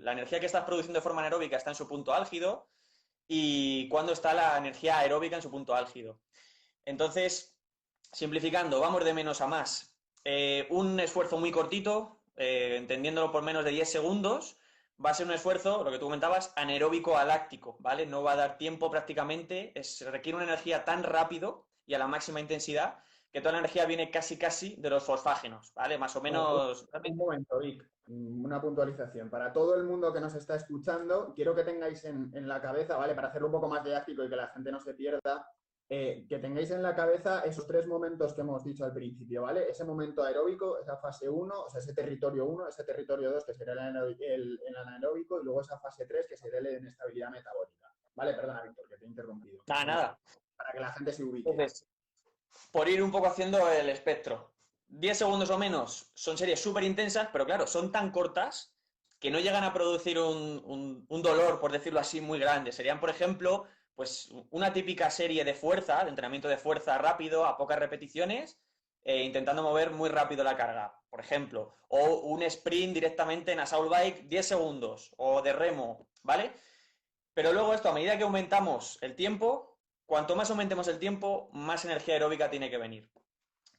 energía que estás produciendo de forma anaeróbica está en su punto álgido, y cuando está la energía aeróbica en su punto álgido. Entonces, simplificando, vamos de menos a más. Un esfuerzo muy cortito, entendiéndolo por menos de 10 segundos, va a ser un esfuerzo, lo que tú comentabas, anaeróbico a láctico, ¿vale? No va a dar tiempo prácticamente, requiere una energía tan rápido y a la máxima intensidad que toda la energía viene casi de los fosfágenos, ¿vale? Más o menos... Un momento, Vic, una puntualización. Para todo el mundo que nos está escuchando, quiero que tengáis en la cabeza, ¿vale? Para hacerlo un poco más didáctico y que la gente no se pierda, que tengáis en la cabeza esos tres momentos que hemos dicho al principio, ¿vale? Ese momento aeróbico, esa fase uno, o sea, ese territorio uno, ese territorio 2 que sería el anaeróbico, y luego esa fase 3 que sería la inestabilidad metabólica. Vale, perdona, Víctor, que te he interrumpido. Nada, nada. Para que la gente se ubique. Entonces, por ir un poco haciendo el espectro. 10 segundos o menos son series súper intensas, pero claro, son tan cortas que no llegan a producir un dolor, por decirlo así, muy grande. Serían, por ejemplo, pues una típica serie de fuerza, de entrenamiento de fuerza rápido, a pocas repeticiones, intentando mover muy rápido la carga, por ejemplo. O un sprint directamente en assault bike, 10 segundos, o de remo, ¿vale? Pero luego esto, a medida que aumentamos el tiempo, cuanto más aumentemos el tiempo, más energía aeróbica tiene que venir.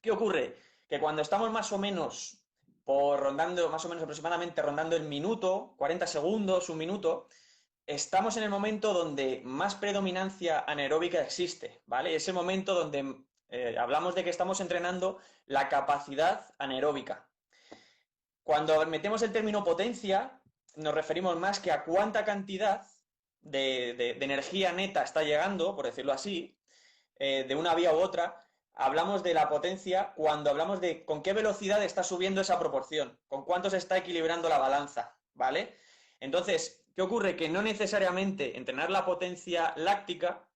¿Qué ocurre? Que cuando estamos más o menos más o menos aproximadamente rondando el minuto, 40 segundos, un minuto, estamos en el momento donde más predominancia anaeróbica existe, ¿vale? Es el momento donde hablamos de que estamos entrenando la capacidad anaeróbica. Cuando metemos el término potencia, nos referimos más que a cuánta cantidad de energía neta está llegando, por decirlo así, de una vía u otra. Hablamos de la potencia cuando hablamos de con qué velocidad está subiendo esa proporción, con cuánto se está equilibrando la balanza, ¿vale? Entonces, ¿qué ocurre? Que no necesariamente entrenar la potencia láctica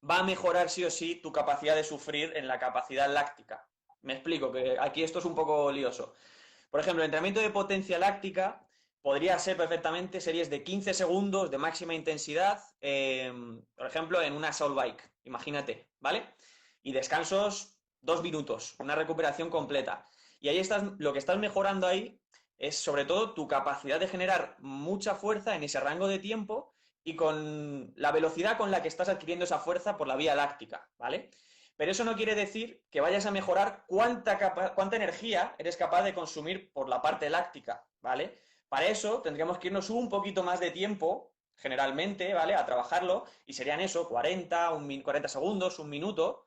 va a mejorar sí o sí tu capacidad de sufrir en la capacidad láctica. Me explico, que aquí esto es un poco lioso. Por ejemplo, el entrenamiento de potencia láctica podría ser perfectamente series de 15 segundos de máxima intensidad, por ejemplo, en una assault bike, imagínate, ¿vale? Y descansos 2 minutos, una recuperación completa. Y ahí lo que estás mejorando ahí es sobre todo tu capacidad de generar mucha fuerza en ese rango de tiempo y con la velocidad con la que estás adquiriendo esa fuerza por la vía láctica, ¿vale? Pero eso no quiere decir que vayas a mejorar cuánta energía eres capaz de consumir por la parte láctica, ¿vale? Para eso tendríamos que irnos un poquito más de tiempo, generalmente, ¿vale? A trabajarlo, y serían eso, 40 segundos, un minuto.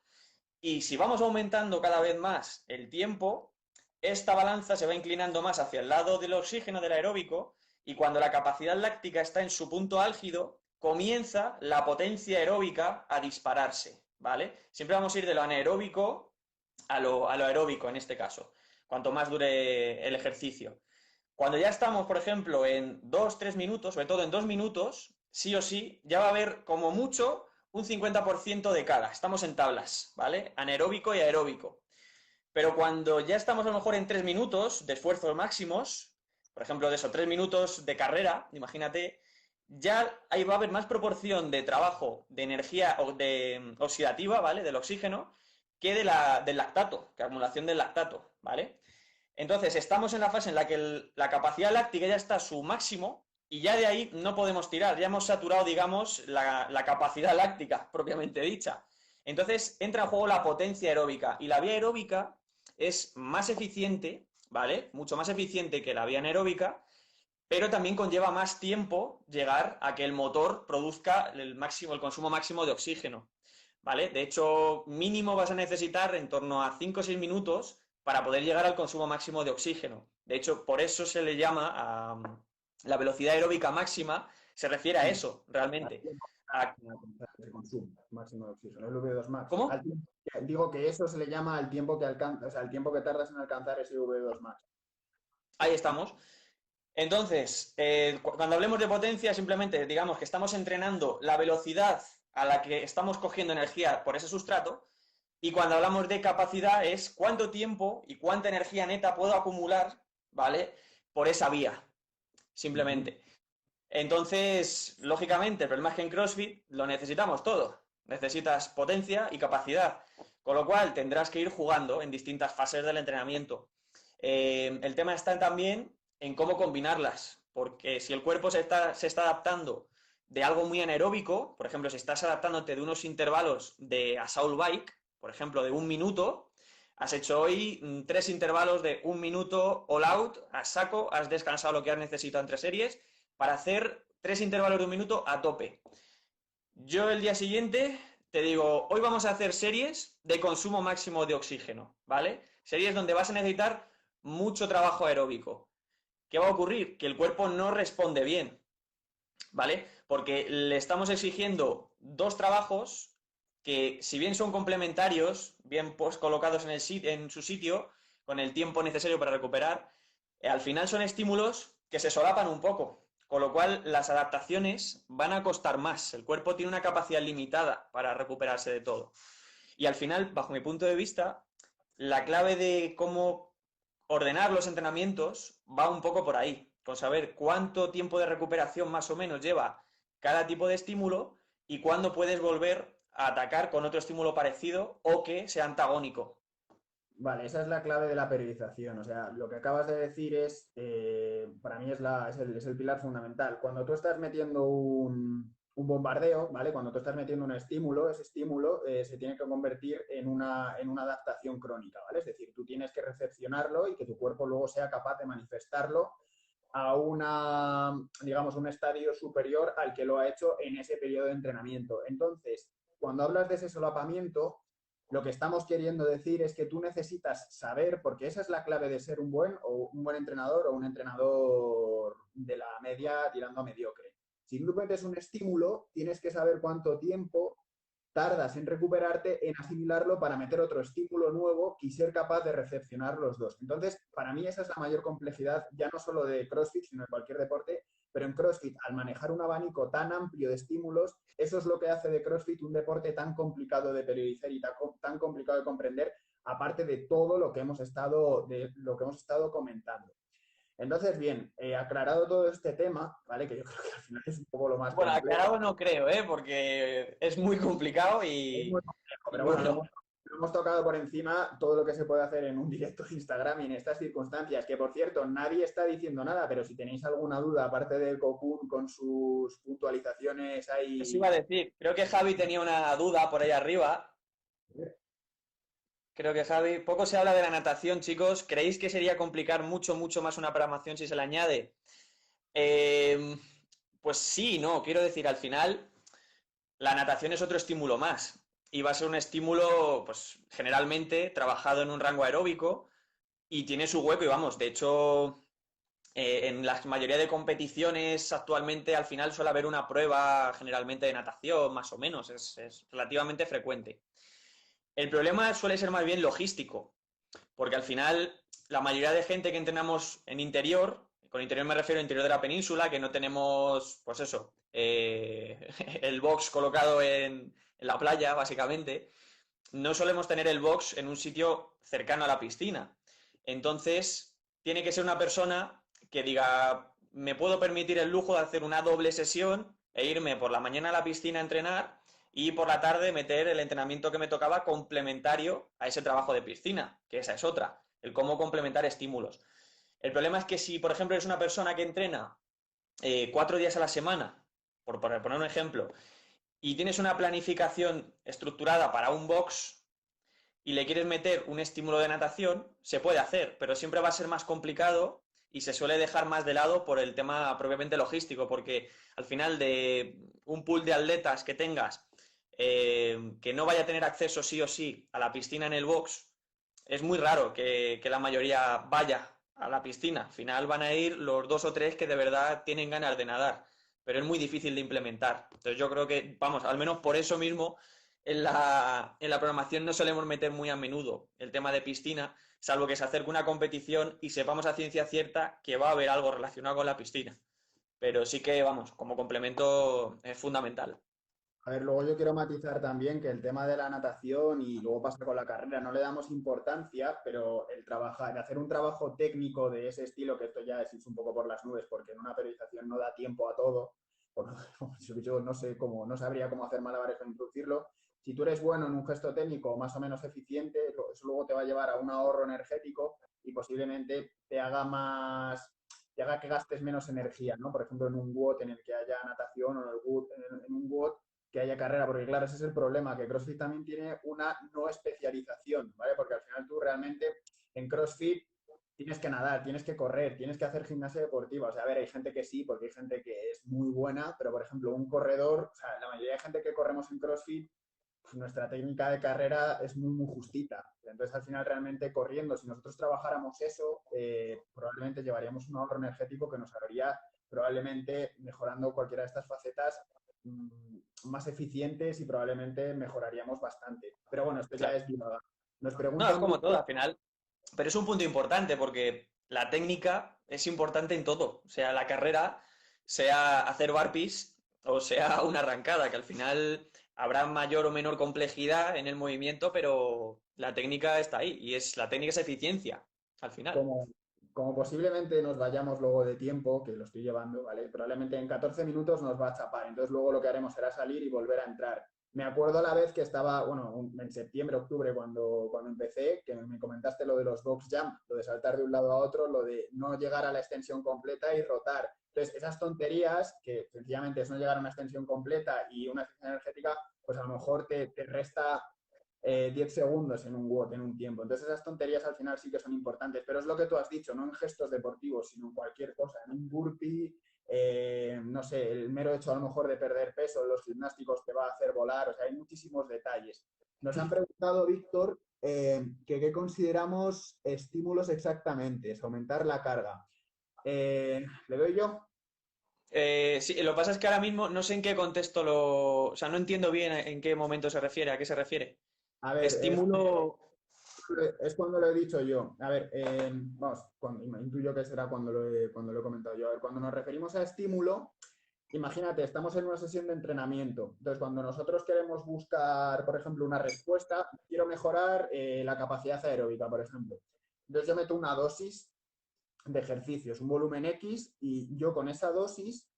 Y si vamos aumentando cada vez más el tiempo, esta balanza se va inclinando más hacia el lado del oxígeno del aeróbico, y cuando la capacidad láctica está en su punto álgido, comienza la potencia aeróbica a dispararse, ¿vale? Siempre vamos a ir de lo anaeróbico a lo aeróbico en este caso, cuanto más dure el ejercicio. Cuando ya estamos, por ejemplo, en 2-3 minutos, sobre todo en 2 minutos, sí o sí, ya va a haber como mucho un 50% de cada. Estamos en tablas, ¿vale? Anaeróbico y aeróbico. Pero cuando ya estamos a lo mejor en 3 minutos de esfuerzos máximos, por ejemplo, de esos 3 minutos de carrera, imagínate, ya ahí va a haber más proporción de trabajo de energía oxidativa, ¿vale? Del oxígeno, que del lactato, que acumulación del lactato, ¿vale? Entonces, estamos en la fase en la que la capacidad láctica ya está a su máximo y ya de ahí no podemos tirar, ya hemos saturado, digamos, la capacidad láctica propiamente dicha. Entonces, entra en juego la potencia aeróbica y la vía aeróbica es más eficiente, ¿vale? Mucho más eficiente que la vía anaeróbica, pero también conlleva más tiempo llegar a que el motor produzca el consumo máximo de oxígeno, ¿vale? De hecho, mínimo vas a necesitar en torno a 5 o 6 minutos para poder llegar al consumo máximo de oxígeno. De hecho, por eso se le llama a la velocidad aeróbica máxima, se refiere a eso, realmente. De consumo máximo de oxígeno, el V2 max. ¿Cómo? Digo que eso se le llama al tiempo que alcanza, o sea, el tiempo que tardas en alcanzar ese V2 max. Ahí estamos. Entonces, cuando hablemos de potencia, simplemente digamos que estamos entrenando la velocidad a la que estamos cogiendo energía por ese sustrato, y cuando hablamos de capacidad es cuánto tiempo y cuánta energía neta puedo acumular, ¿vale? Por esa vía, simplemente. Entonces, lógicamente, el problema es que en CrossFit lo necesitamos todo. Necesitas potencia y capacidad, con lo cual tendrás que ir jugando en distintas fases del entrenamiento. El tema está también en cómo combinarlas, porque si el cuerpo se está adaptando de algo muy anaeróbico, por ejemplo, si estás adaptándote de unos intervalos de assault bike, por ejemplo, de 1 minuto, has hecho hoy 3 intervalos de 1 minuto all out, a saco, has descansado lo que has necesitado entre series, para hacer 3 intervalos de 1 minuto a tope. Yo el día siguiente te digo, hoy vamos a hacer series de consumo máximo de oxígeno, ¿vale? Series donde vas a necesitar mucho trabajo aeróbico. ¿Qué va a ocurrir? Que el cuerpo no responde bien, ¿vale? Porque le estamos exigiendo dos trabajos que, si bien son complementarios, bien pues, colocados en su sitio, con el tiempo necesario para recuperar, al final son estímulos que se solapan un poco, con lo cual las adaptaciones van a costar más. El cuerpo tiene una capacidad limitada para recuperarse de todo. Y al final, bajo mi punto de vista, la clave de cómo ordenar los entrenamientos va un poco por ahí, con saber cuánto tiempo de recuperación más o menos lleva cada tipo de estímulo y cuándo puedes volver a atacar con otro estímulo parecido o que sea antagónico. Vale, esa es la clave de la periodización. O sea, lo que acabas de decir es, para mí es el pilar fundamental. Cuando tú estás metiendo un bombardeo, ¿vale? Cuando tú estás metiendo un estímulo, ese estímulo se tiene que convertir en una adaptación crónica, ¿vale? Es decir, tú tienes que recepcionarlo y que tu cuerpo luego sea capaz de manifestarlo a una, digamos, un estadio superior al que lo ha hecho en ese periodo de entrenamiento. Entonces, cuando hablas de ese solapamiento, lo que estamos queriendo decir es que tú necesitas saber, porque esa es la clave de ser un buen entrenador o un entrenador de la media tirando a mediocre. Si tú metes un estímulo, tienes que saber cuánto tiempo tardas en recuperarte, en asimilarlo para meter otro estímulo nuevo y ser capaz de recepcionar los dos. Entonces, para mí esa es la mayor complejidad, ya no solo de CrossFit, sino de cualquier deporte, pero en CrossFit, al manejar un abanico tan amplio de estímulos, eso es lo que hace de CrossFit un deporte tan complicado de periodizar y tan complicado de comprender, aparte de todo lo que hemos estado comentando. Entonces, bien, aclarado todo este tema, ¿vale? Que yo creo que al final es un poco lo más Bueno, complejo. aclarado no creo, ¿eh? Porque es muy complicado Es muy complejo, y pero bueno, bueno, lo hemos tocado por encima todo lo que se puede hacer en un directo de Instagram y en estas circunstancias, que por cierto, nadie está diciendo nada, pero si tenéis alguna duda, aparte del Cocoon con sus puntualizaciones eso iba a ahí. decir. Creo que Javi tenía una duda por ahí arriba. Creo que Javi, poco se habla de la natación, chicos. ¿Creéis que sería complicar mucho, mucho más una programación si se le añade? Eh, pues sí, no. Quiero decir, al final, la natación es otro estímulo más. Y va a ser un estímulo, pues, generalmente trabajado en un rango aeróbico y tiene su hueco. Y vamos, de hecho, en la mayoría de competiciones actualmente, al final suele haber una prueba generalmente de natación, más o menos. Es relativamente frecuente. El problema suele ser más bien logístico. Porque al final la mayoría de gente que entrenamos en interior, con interior me refiero a interior de la península, que no tenemos, pues eso, el box colocado en la playa, básicamente, no solemos tener el box en un sitio cercano a la piscina. Entonces, tiene que ser una persona que diga, me puedo permitir el lujo de hacer una doble sesión e irme por la mañana a la piscina a entrenar y por la tarde meter el entrenamiento que me tocaba complementario a ese trabajo de piscina, que esa es otra, el cómo complementar estímulos. El problema es que si, por ejemplo, eres una persona que entrena 4 días a la semana, por poner un ejemplo, y tienes una planificación estructurada para un box y le quieres meter un estímulo de natación, se puede hacer, pero siempre va a ser más complicado y se suele dejar más de lado por el tema propiamente logístico, porque al final de un pool de atletas que tengas que no vaya a tener acceso sí o sí a la piscina en el box, es muy raro que la mayoría vaya a la piscina. Al final van a ir los dos o tres que de verdad tienen ganas de nadar, pero es muy difícil de implementar. Entonces yo creo que, vamos, al menos por eso mismo en la programación no solemos meter muy a menudo el tema de piscina, salvo que se acerque una competición y sepamos a ciencia cierta que va a haber algo relacionado con la piscina. Pero sí que, vamos, como complemento es fundamental. A ver, luego yo quiero matizar también que el tema de la natación y luego pasa con la carrera, no le damos importancia, pero el hacer un trabajo técnico de ese estilo, que esto ya es un poco por las nubes, porque en una periodización no da tiempo a todo, yo no sé cómo, no sabría cómo hacer malabares para introducirlo. Si tú eres bueno en un gesto técnico más o menos eficiente, eso luego te va a llevar a un ahorro energético y posiblemente te haga que gastes menos energía, ¿no? Por ejemplo, en un WOD en el que haya natación o en un WOD que haya carrera, porque claro, ese es el problema, que CrossFit también tiene una no especialización, ¿vale? Porque al final tú realmente en CrossFit tienes que nadar, tienes que correr, tienes que hacer gimnasia deportiva. O sea, a ver, hay gente que sí, porque hay gente que es muy buena, pero por ejemplo, un corredor, o sea, la mayoría de gente que corremos en CrossFit nuestra técnica de carrera es muy, muy justita. Entonces, al final, realmente corriendo, si nosotros trabajáramos eso, probablemente llevaríamos un ahorro energético que nos haría probablemente mejorando cualquiera de estas facetas más eficientes y probablemente mejoraríamos bastante. Pero bueno, esto ya Claro. es divagar. Nos No, es preguntan como mucho. todo al final. Pero es un punto importante porque la técnica es importante en todo. O sea, la carrera, sea hacer burpees o sea una arrancada, que al final habrá mayor o menor complejidad en el movimiento, pero la técnica está ahí. Y es la técnica es eficiencia, al final. como, como posiblemente nos vayamos luego de tiempo, que lo estoy llevando, ¿vale? Probablemente en 14 minutos nos va a chapar. Entonces luego lo que haremos será salir y volver a entrar. Me acuerdo la vez que estaba, bueno, en septiembre, octubre, cuando empecé, que me comentaste lo de los box jump, lo de saltar de un lado a otro, lo de no llegar a la extensión completa y rotar. Entonces, esas tonterías, que sencillamente es no llegar a una extensión completa y una eficiencia energética, pues a lo mejor te resta 10 segundos en un WOD, en un tiempo. Entonces esas tonterías al final sí que son importantes, pero es lo que tú has dicho, no en gestos deportivos, sino en cualquier cosa, en un burpee, no sé, el mero hecho a lo mejor de perder peso, los gimnásticos te va a hacer volar, o sea, hay muchísimos detalles. Nos han preguntado, Víctor, que qué consideramos estímulos exactamente, es aumentar la carga. ¿Le doy yo? Sí, lo que pasa es que ahora mismo no sé en qué contexto o sea, no entiendo bien en qué momento se refiere, a qué se refiere. A ver, Estímulo. es cuando lo he dicho yo. A ver, vamos, intuyo que será cuando lo he comentado yo. A ver, cuando nos referimos a estímulo, imagínate, estamos en una sesión de entrenamiento. Entonces, cuando nosotros queremos buscar, por ejemplo, una respuesta, quiero mejorar la capacidad aeróbica, por ejemplo. Entonces, yo meto una dosis de ejercicios, un volumen X, y yo con esa dosis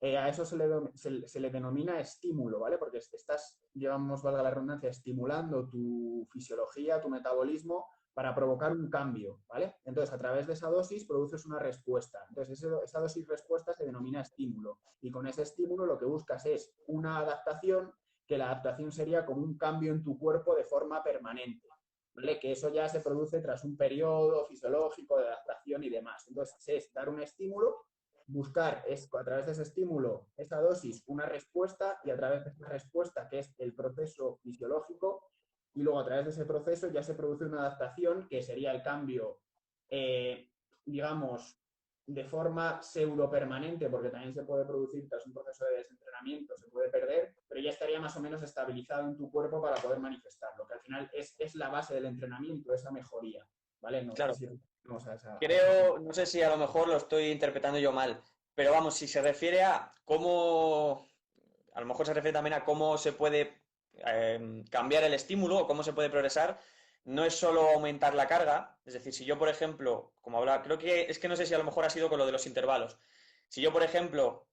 a eso se le denomina estímulo, ¿vale? Porque estás, digamos, valga la redundancia, estimulando tu fisiología, tu metabolismo para provocar un cambio, ¿vale? Entonces, a través de esa dosis produces una respuesta. Entonces, esa dosis respuesta se denomina estímulo. Y con ese estímulo lo que buscas es una adaptación, que la adaptación sería como un cambio en tu cuerpo de forma permanente. ¿Vale? Que eso ya se produce tras un periodo fisiológico de adaptación y demás. Entonces, es dar un estímulo, buscar a través de ese estímulo, esa dosis, una respuesta y a través de esa respuesta, que es el proceso fisiológico, y luego a través de ese proceso ya se produce una adaptación que sería el cambio, digamos, de forma pseudo permanente, porque también se puede producir tras un proceso de desentrenamiento, se puede perder, pero ya estaría más o menos estabilizado en tu cuerpo para poder manifestarlo, que al final es la base del entrenamiento, esa mejoría, ¿vale? No sé Claro. si vamos a ese punto. Creo, no sé si a lo mejor lo estoy interpretando yo mal, pero vamos, si se refiere a cómo, a lo mejor se refiere también a cómo se puede cambiar el estímulo o cómo se puede progresar, no es solo aumentar la carga, es decir, si yo, por ejemplo, como hablaba, creo que es que no sé si a lo mejor ha sido con lo de los intervalos, si yo, por ejemplo,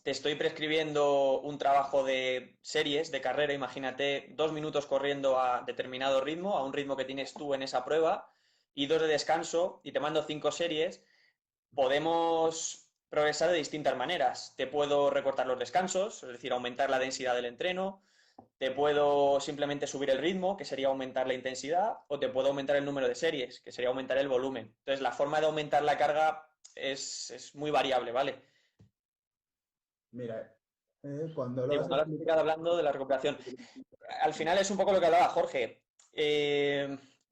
te estoy prescribiendo un trabajo de series, de carrera, imagínate 2 minutos corriendo a determinado ritmo, a un ritmo que tienes tú en esa prueba, y 2 de descanso, y te mando 5 series, podemos progresar de distintas maneras. Te puedo recortar los descansos, es decir, aumentar la densidad del entreno, te puedo simplemente subir el ritmo, que sería aumentar la intensidad, o te puedo aumentar el número de series, que sería aumentar el volumen. Entonces, la forma de aumentar la carga es muy variable, ¿vale? Mira, cuando lo Sí, has cuando lo has explicado, explicado hablando de la recuperación. Al final es un poco lo que hablaba Jorge.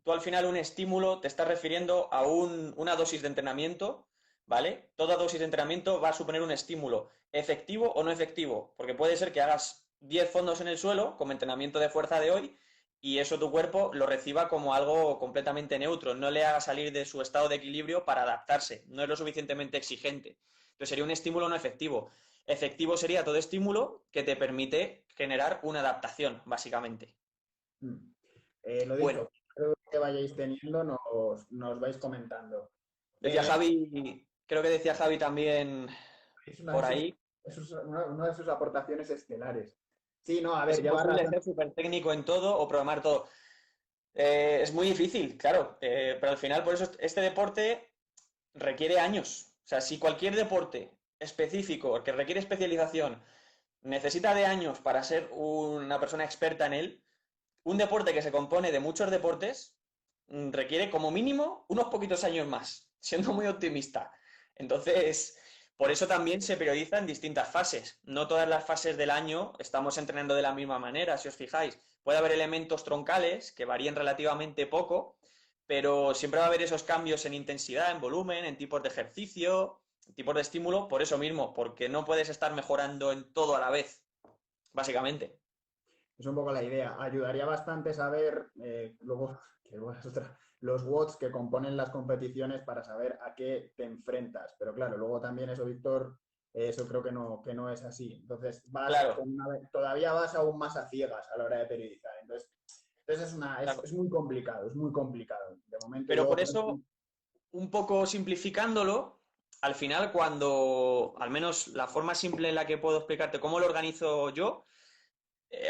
Tú al final un estímulo te estás refiriendo a una dosis de entrenamiento, ¿vale? Toda dosis de entrenamiento va a suponer un estímulo, efectivo o no efectivo, porque puede ser que hagas 10 fondos en el suelo como entrenamiento de fuerza de hoy y eso tu cuerpo lo reciba como algo completamente neutro, no le haga salir de su estado de equilibrio para adaptarse, no es lo suficientemente exigente. Entonces sería un estímulo no efectivo. Efectivo sería todo estímulo que te permite generar una adaptación, básicamente. mm, lo Bueno, dicho, creo que vayáis teniendo, nos vais comentando. decía Eh, Javi, creo que decía Javi también es una de por sus, ahí, una de sus aportaciones estelares. Sí, no, a es ver, lleva imposible razón. ser súper técnico en todo o programar todo. Es muy difícil, claro, pero al final por eso este deporte requiere años. O sea, si cualquier deporte específico que requiere especialización necesita de años para ser una persona experta en él, un deporte que se compone de muchos deportes requiere como mínimo unos poquitos años más, siendo muy optimista. Entonces, Por eso también se periodiza en distintas fases. No todas las fases del año estamos entrenando de la misma manera, si os fijáis. Puede haber elementos troncales que varíen relativamente poco, pero siempre va a haber esos cambios en intensidad, en volumen, en tipos de ejercicio, tipos de estímulo, por eso mismo, porque no puedes estar mejorando en todo a la vez, básicamente. Es un poco la idea. Ayudaría bastante saber, luego, que bueno, es los watts que componen las competiciones para saber a qué te enfrentas. Pero claro, luego también eso, Víctor, eso creo que no es así. Entonces, Claro, todavía vas aún más a ciegas a la hora de periodizar. Entonces claro. es muy complicado, es muy complicado. De momento Pero yo, por eso, un poco simplificándolo, al final cuando, al menos la forma simple en la que puedo explicarte cómo lo organizo yo,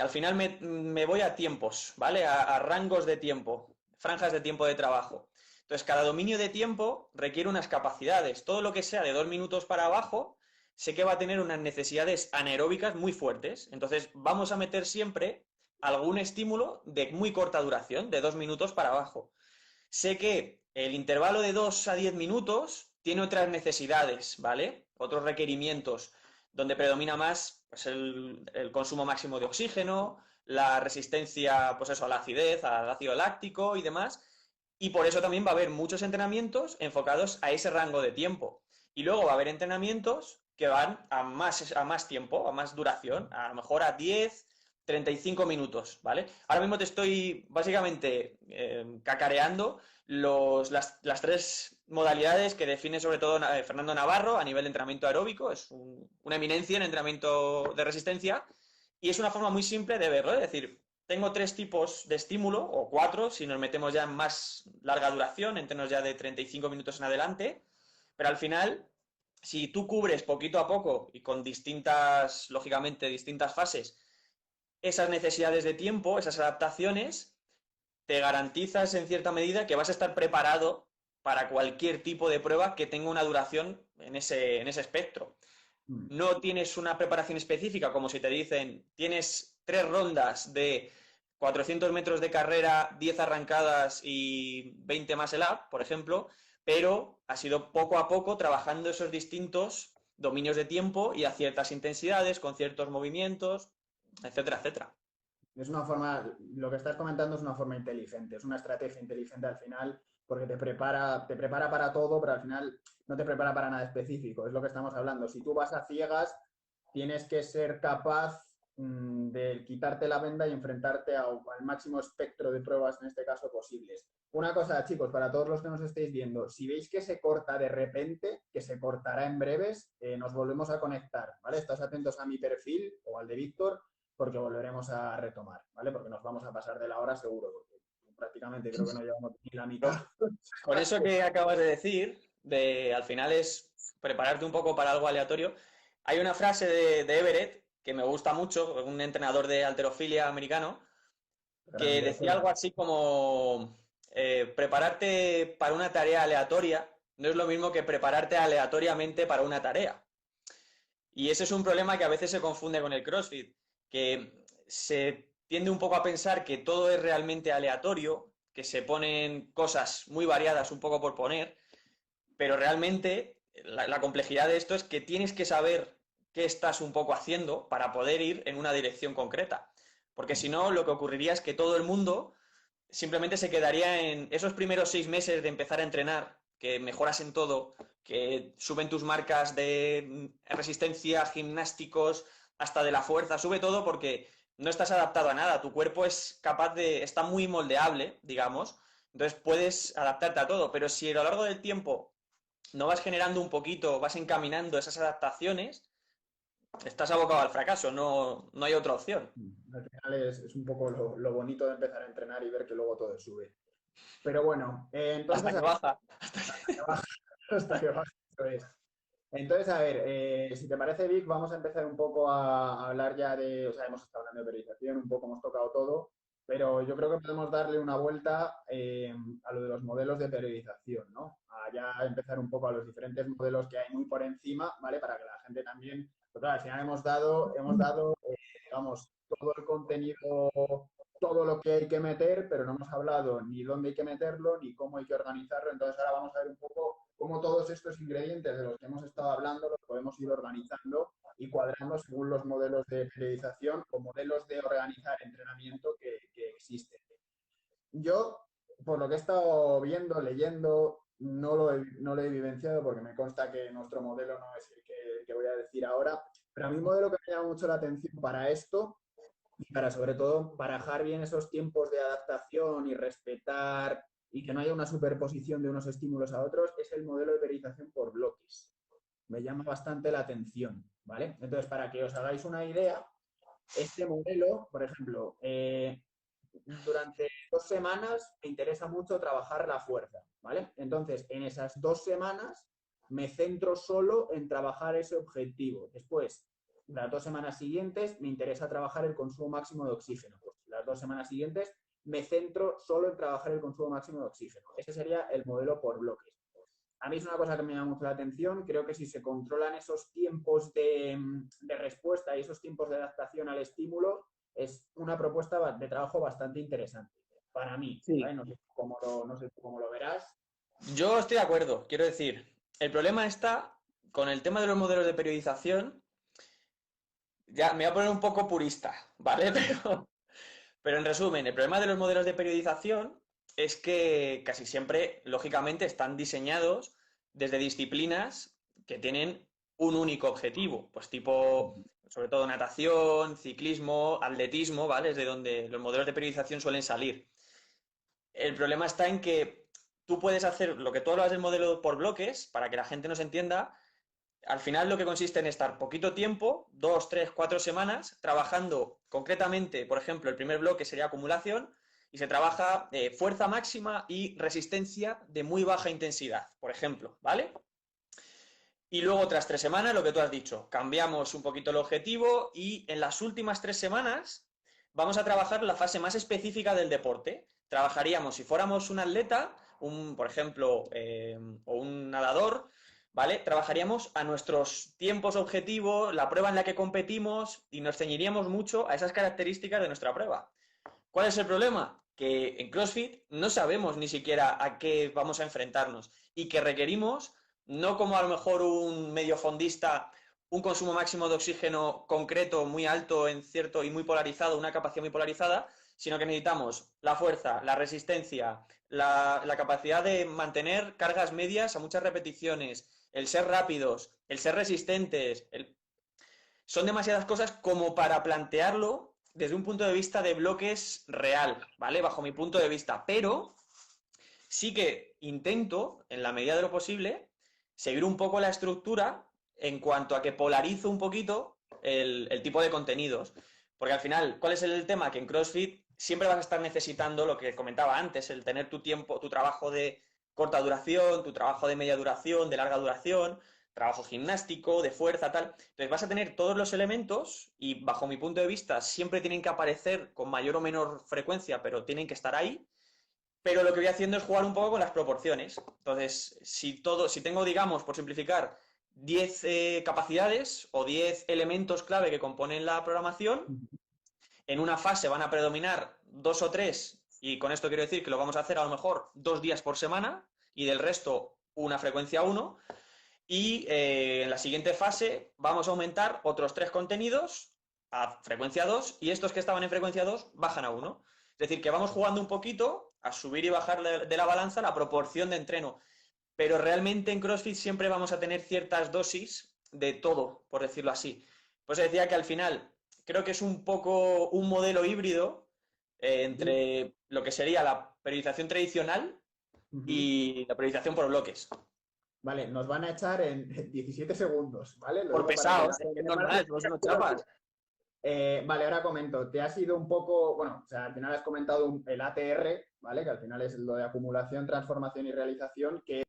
al final me voy a tiempos, ¿vale? A rangos de tiempo, franjas de tiempo de trabajo. Entonces, cada dominio de tiempo requiere unas capacidades. Todo lo que sea de 2 minutos para abajo, sé que va a tener unas necesidades anaeróbicas muy fuertes. Entonces, vamos a meter siempre algún estímulo de muy corta duración, de 2 minutos para abajo. Sé que el intervalo de 2 a 10 minutos tiene otras necesidades, ¿vale? Otros requerimientos, donde predomina más pues, el consumo máximo de oxígeno, la resistencia pues eso, a la acidez, al ácido láctico y demás. Y por eso también va a haber muchos entrenamientos enfocados a ese rango de tiempo. Y luego va a haber entrenamientos que van a más tiempo, a más duración, a lo mejor a 10, 35 minutos, ¿vale? Ahora mismo te estoy básicamente cacareando las tres modalidades que define sobre todo Fernando Navarro a nivel de entrenamiento aeróbico. Es una eminencia en entrenamiento de resistencia y es una forma muy simple de verlo. Es decir, tengo 3 tipos de estímulo, o 4, si nos metemos ya en más larga duración, entrenos ya de 35 minutos en adelante, pero al final, si tú cubres poquito a poco y con distintas, lógicamente, distintas fases, esas necesidades de tiempo, esas adaptaciones, te garantizas en cierta medida que vas a estar preparado para cualquier tipo de prueba que tenga una duración en ese espectro. No tienes una preparación específica, como si te dicen, tienes 3 rondas de 400 metros de carrera, 10 arrancadas y 20 más el up, por ejemplo, pero ha sido poco a poco trabajando esos distintos dominios de tiempo y a ciertas intensidades, con ciertos movimientos, etcétera, etcétera. es una forma, lo que estás comentando es una forma inteligente, es una estrategia inteligente al final, porque te prepara para todo, pero al final no te prepara para nada específico. Es lo que estamos hablando. Si tú vas a ciegas, tienes que ser capaz de quitarte la venda y enfrentarte al máximo espectro de pruebas, en este caso, posibles. Una cosa, chicos, para todos los que nos estéis viendo, si veis que se corta de repente, que se cortará en breves, nos volvemos a conectar, ¿vale? Estás atentos a mi perfil o al de Víctor porque volveremos a retomar, ¿vale? Porque nos vamos a pasar de la hora seguro, porque prácticamente creo que no llevamos ni la mitad. Con eso que acabas de decir, de al final es prepararte un poco para algo aleatorio, hay una frase de Everett que me gusta mucho, un entrenador de halterofilia americano, que Grande, decía algo así como prepararte para una tarea aleatoria no es lo mismo que prepararte aleatoriamente para una tarea. Y ese es un problema que a veces se confunde con el CrossFit, que se tiende un poco a pensar que todo es realmente aleatorio, que se ponen cosas muy variadas un poco por poner, pero realmente la complejidad de esto es que tienes que saber qué estás un poco haciendo para poder ir en una dirección concreta. Porque si no, lo que ocurriría es que todo el mundo simplemente se quedaría en esos primeros 6 meses de empezar a entrenar, que mejoras en todo, que suben tus marcas de resistencia, gimnásticos, hasta de la fuerza, sube todo porque no estás adaptado a nada, tu cuerpo es capaz de, está muy moldeable, digamos, entonces puedes adaptarte a todo, pero si a lo largo del tiempo no vas generando un poquito, vas encaminando esas adaptaciones, estás abocado al fracaso, no hay otra opción. Al final es un poco lo bonito de empezar a entrenar y ver que luego todo sube. Pero bueno, Hasta entonces, que baja. hasta que baja, hasta que baja, eso es. Entonces, a ver, si te parece, Vic, vamos a empezar un poco a hablar ya de, o sea, hemos estado hablando de periodización, un poco hemos tocado todo, pero yo creo que podemos darle una vuelta a lo de los modelos de periodización, ¿no? A ya empezar un poco a los diferentes modelos que hay muy por encima, ¿vale? Para que la gente también, porque claro, al final hemos dado, digamos, todo el contenido todo lo que hay que meter, pero no hemos hablado ni dónde hay que meterlo, ni cómo hay que organizarlo. Entonces ahora vamos a ver un poco cómo todos estos ingredientes de los que hemos estado hablando los podemos ir organizando y cuadrando según los modelos de periodización o modelos de organizar entrenamiento que existen. Yo, por lo que he estado viendo, leyendo, no lo he vivenciado porque me consta que nuestro modelo no es el que voy a decir ahora, pero a mí un modelo que me llama mucho la atención para esto y para sobre todo barajar bien esos tiempos de adaptación y respetar y que no haya una superposición de unos estímulos a otros es el modelo de periodización por bloques. Me llama bastante la atención, ¿vale? Entonces, para que os hagáis una idea, este modelo, por ejemplo, durante 2 semanas me interesa mucho trabajar la fuerza, ¿vale? Entonces, en esas 2 semanas me centro solo en trabajar ese objetivo. Después, las 2 semanas siguientes me interesa trabajar el consumo máximo de oxígeno. Pues las 2 semanas siguientes me centro solo en trabajar el consumo máximo de oxígeno. Ese sería el modelo por bloques. A mí es una cosa que me llama mucho la atención. Creo que si se controlan esos tiempos de respuesta y esos tiempos de adaptación al estímulo, es una propuesta de trabajo bastante interesante para mí, Sí. ¿vale? No sé tú cómo lo verás. Yo estoy de acuerdo, quiero decir, el problema está con el tema de los modelos de periodización, ya me voy a poner un poco purista, ¿vale? Pero en resumen, el problema de los modelos de periodización es que casi siempre, lógicamente, están diseñados desde disciplinas que tienen un único objetivo, pues tipo, sobre todo natación, ciclismo, atletismo, ¿vale? Es de donde los modelos de periodización suelen salir. El problema está en que tú puedes hacer lo que tú hablas del modelo por bloques, para que la gente nos entienda, al final lo que consiste en estar poquito tiempo, 2, 3, 4 semanas, trabajando concretamente, por ejemplo, el primer bloque sería acumulación y se trabaja fuerza máxima y resistencia de muy baja intensidad, por ejemplo, ¿vale? Y luego otras 3 semanas, lo que tú has dicho, cambiamos un poquito el objetivo y en las últimas 3 semanas vamos a trabajar la fase más específica del deporte. Trabajaríamos, si fuéramos un atleta, por ejemplo, o un nadador, ¿vale? Trabajaríamos a nuestros tiempos objetivos, la prueba en la que competimos y nos ceñiríamos mucho a esas características de nuestra prueba. ¿Cuál es el problema? Que en CrossFit no sabemos ni siquiera a qué vamos a enfrentarnos y que requerimos, no como a lo mejor un mediofondista, un consumo máximo de oxígeno concreto, muy alto en cierto y muy polarizado, una capacidad muy polarizada, sino que necesitamos la fuerza, la resistencia, la capacidad de mantener cargas medias a muchas repeticiones, el ser rápidos, el ser resistentes, son demasiadas cosas como para plantearlo desde un punto de vista de bloques real, ¿vale? Bajo mi punto de vista. Pero sí que intento, en la medida de lo posible, seguir un poco la estructura en cuanto a que polarizo un poquito el tipo de contenidos. Porque al final, ¿cuál es el tema? Que en CrossFit siempre vas a estar necesitando lo que comentaba antes, el tener tu tiempo, tu trabajo de corta duración, tu trabajo de media duración, de larga duración, trabajo gimnástico, de fuerza, tal. Entonces vas a tener todos los elementos y bajo mi punto de vista siempre tienen que aparecer con mayor o menor frecuencia, pero tienen que estar ahí. Pero lo que voy haciendo es jugar un poco con las proporciones. Entonces, si tengo, digamos, por simplificar, 10 capacidades o 10 elementos clave que componen la programación, en una fase van a predominar 2 o 3, y con esto quiero decir que lo vamos a hacer a lo mejor 2 días por semana, y del resto una frecuencia 1, y en la siguiente fase vamos a aumentar otros 3 contenidos a frecuencia 2 y estos que estaban en frecuencia 2 bajan a 1. Es decir, que vamos jugando un poquito a subir y bajar de la balanza la proporción de entreno. Pero realmente en CrossFit siempre vamos a tener ciertas dosis de todo, por decirlo así. Pues decía que al final creo que es un poco un modelo híbrido entre lo que sería la periodización tradicional Uh-huh. y la periodización por bloques. Vale, nos van a echar en 17 segundos, ¿vale? Lo Por digo para que la pesados, es gente normal, somos unos chapas. Vale, ahora comento. Te has ido un poco, bueno, o sea, al final has comentado el ATR, ¿vale? Que al final es lo de acumulación, transformación y realización, que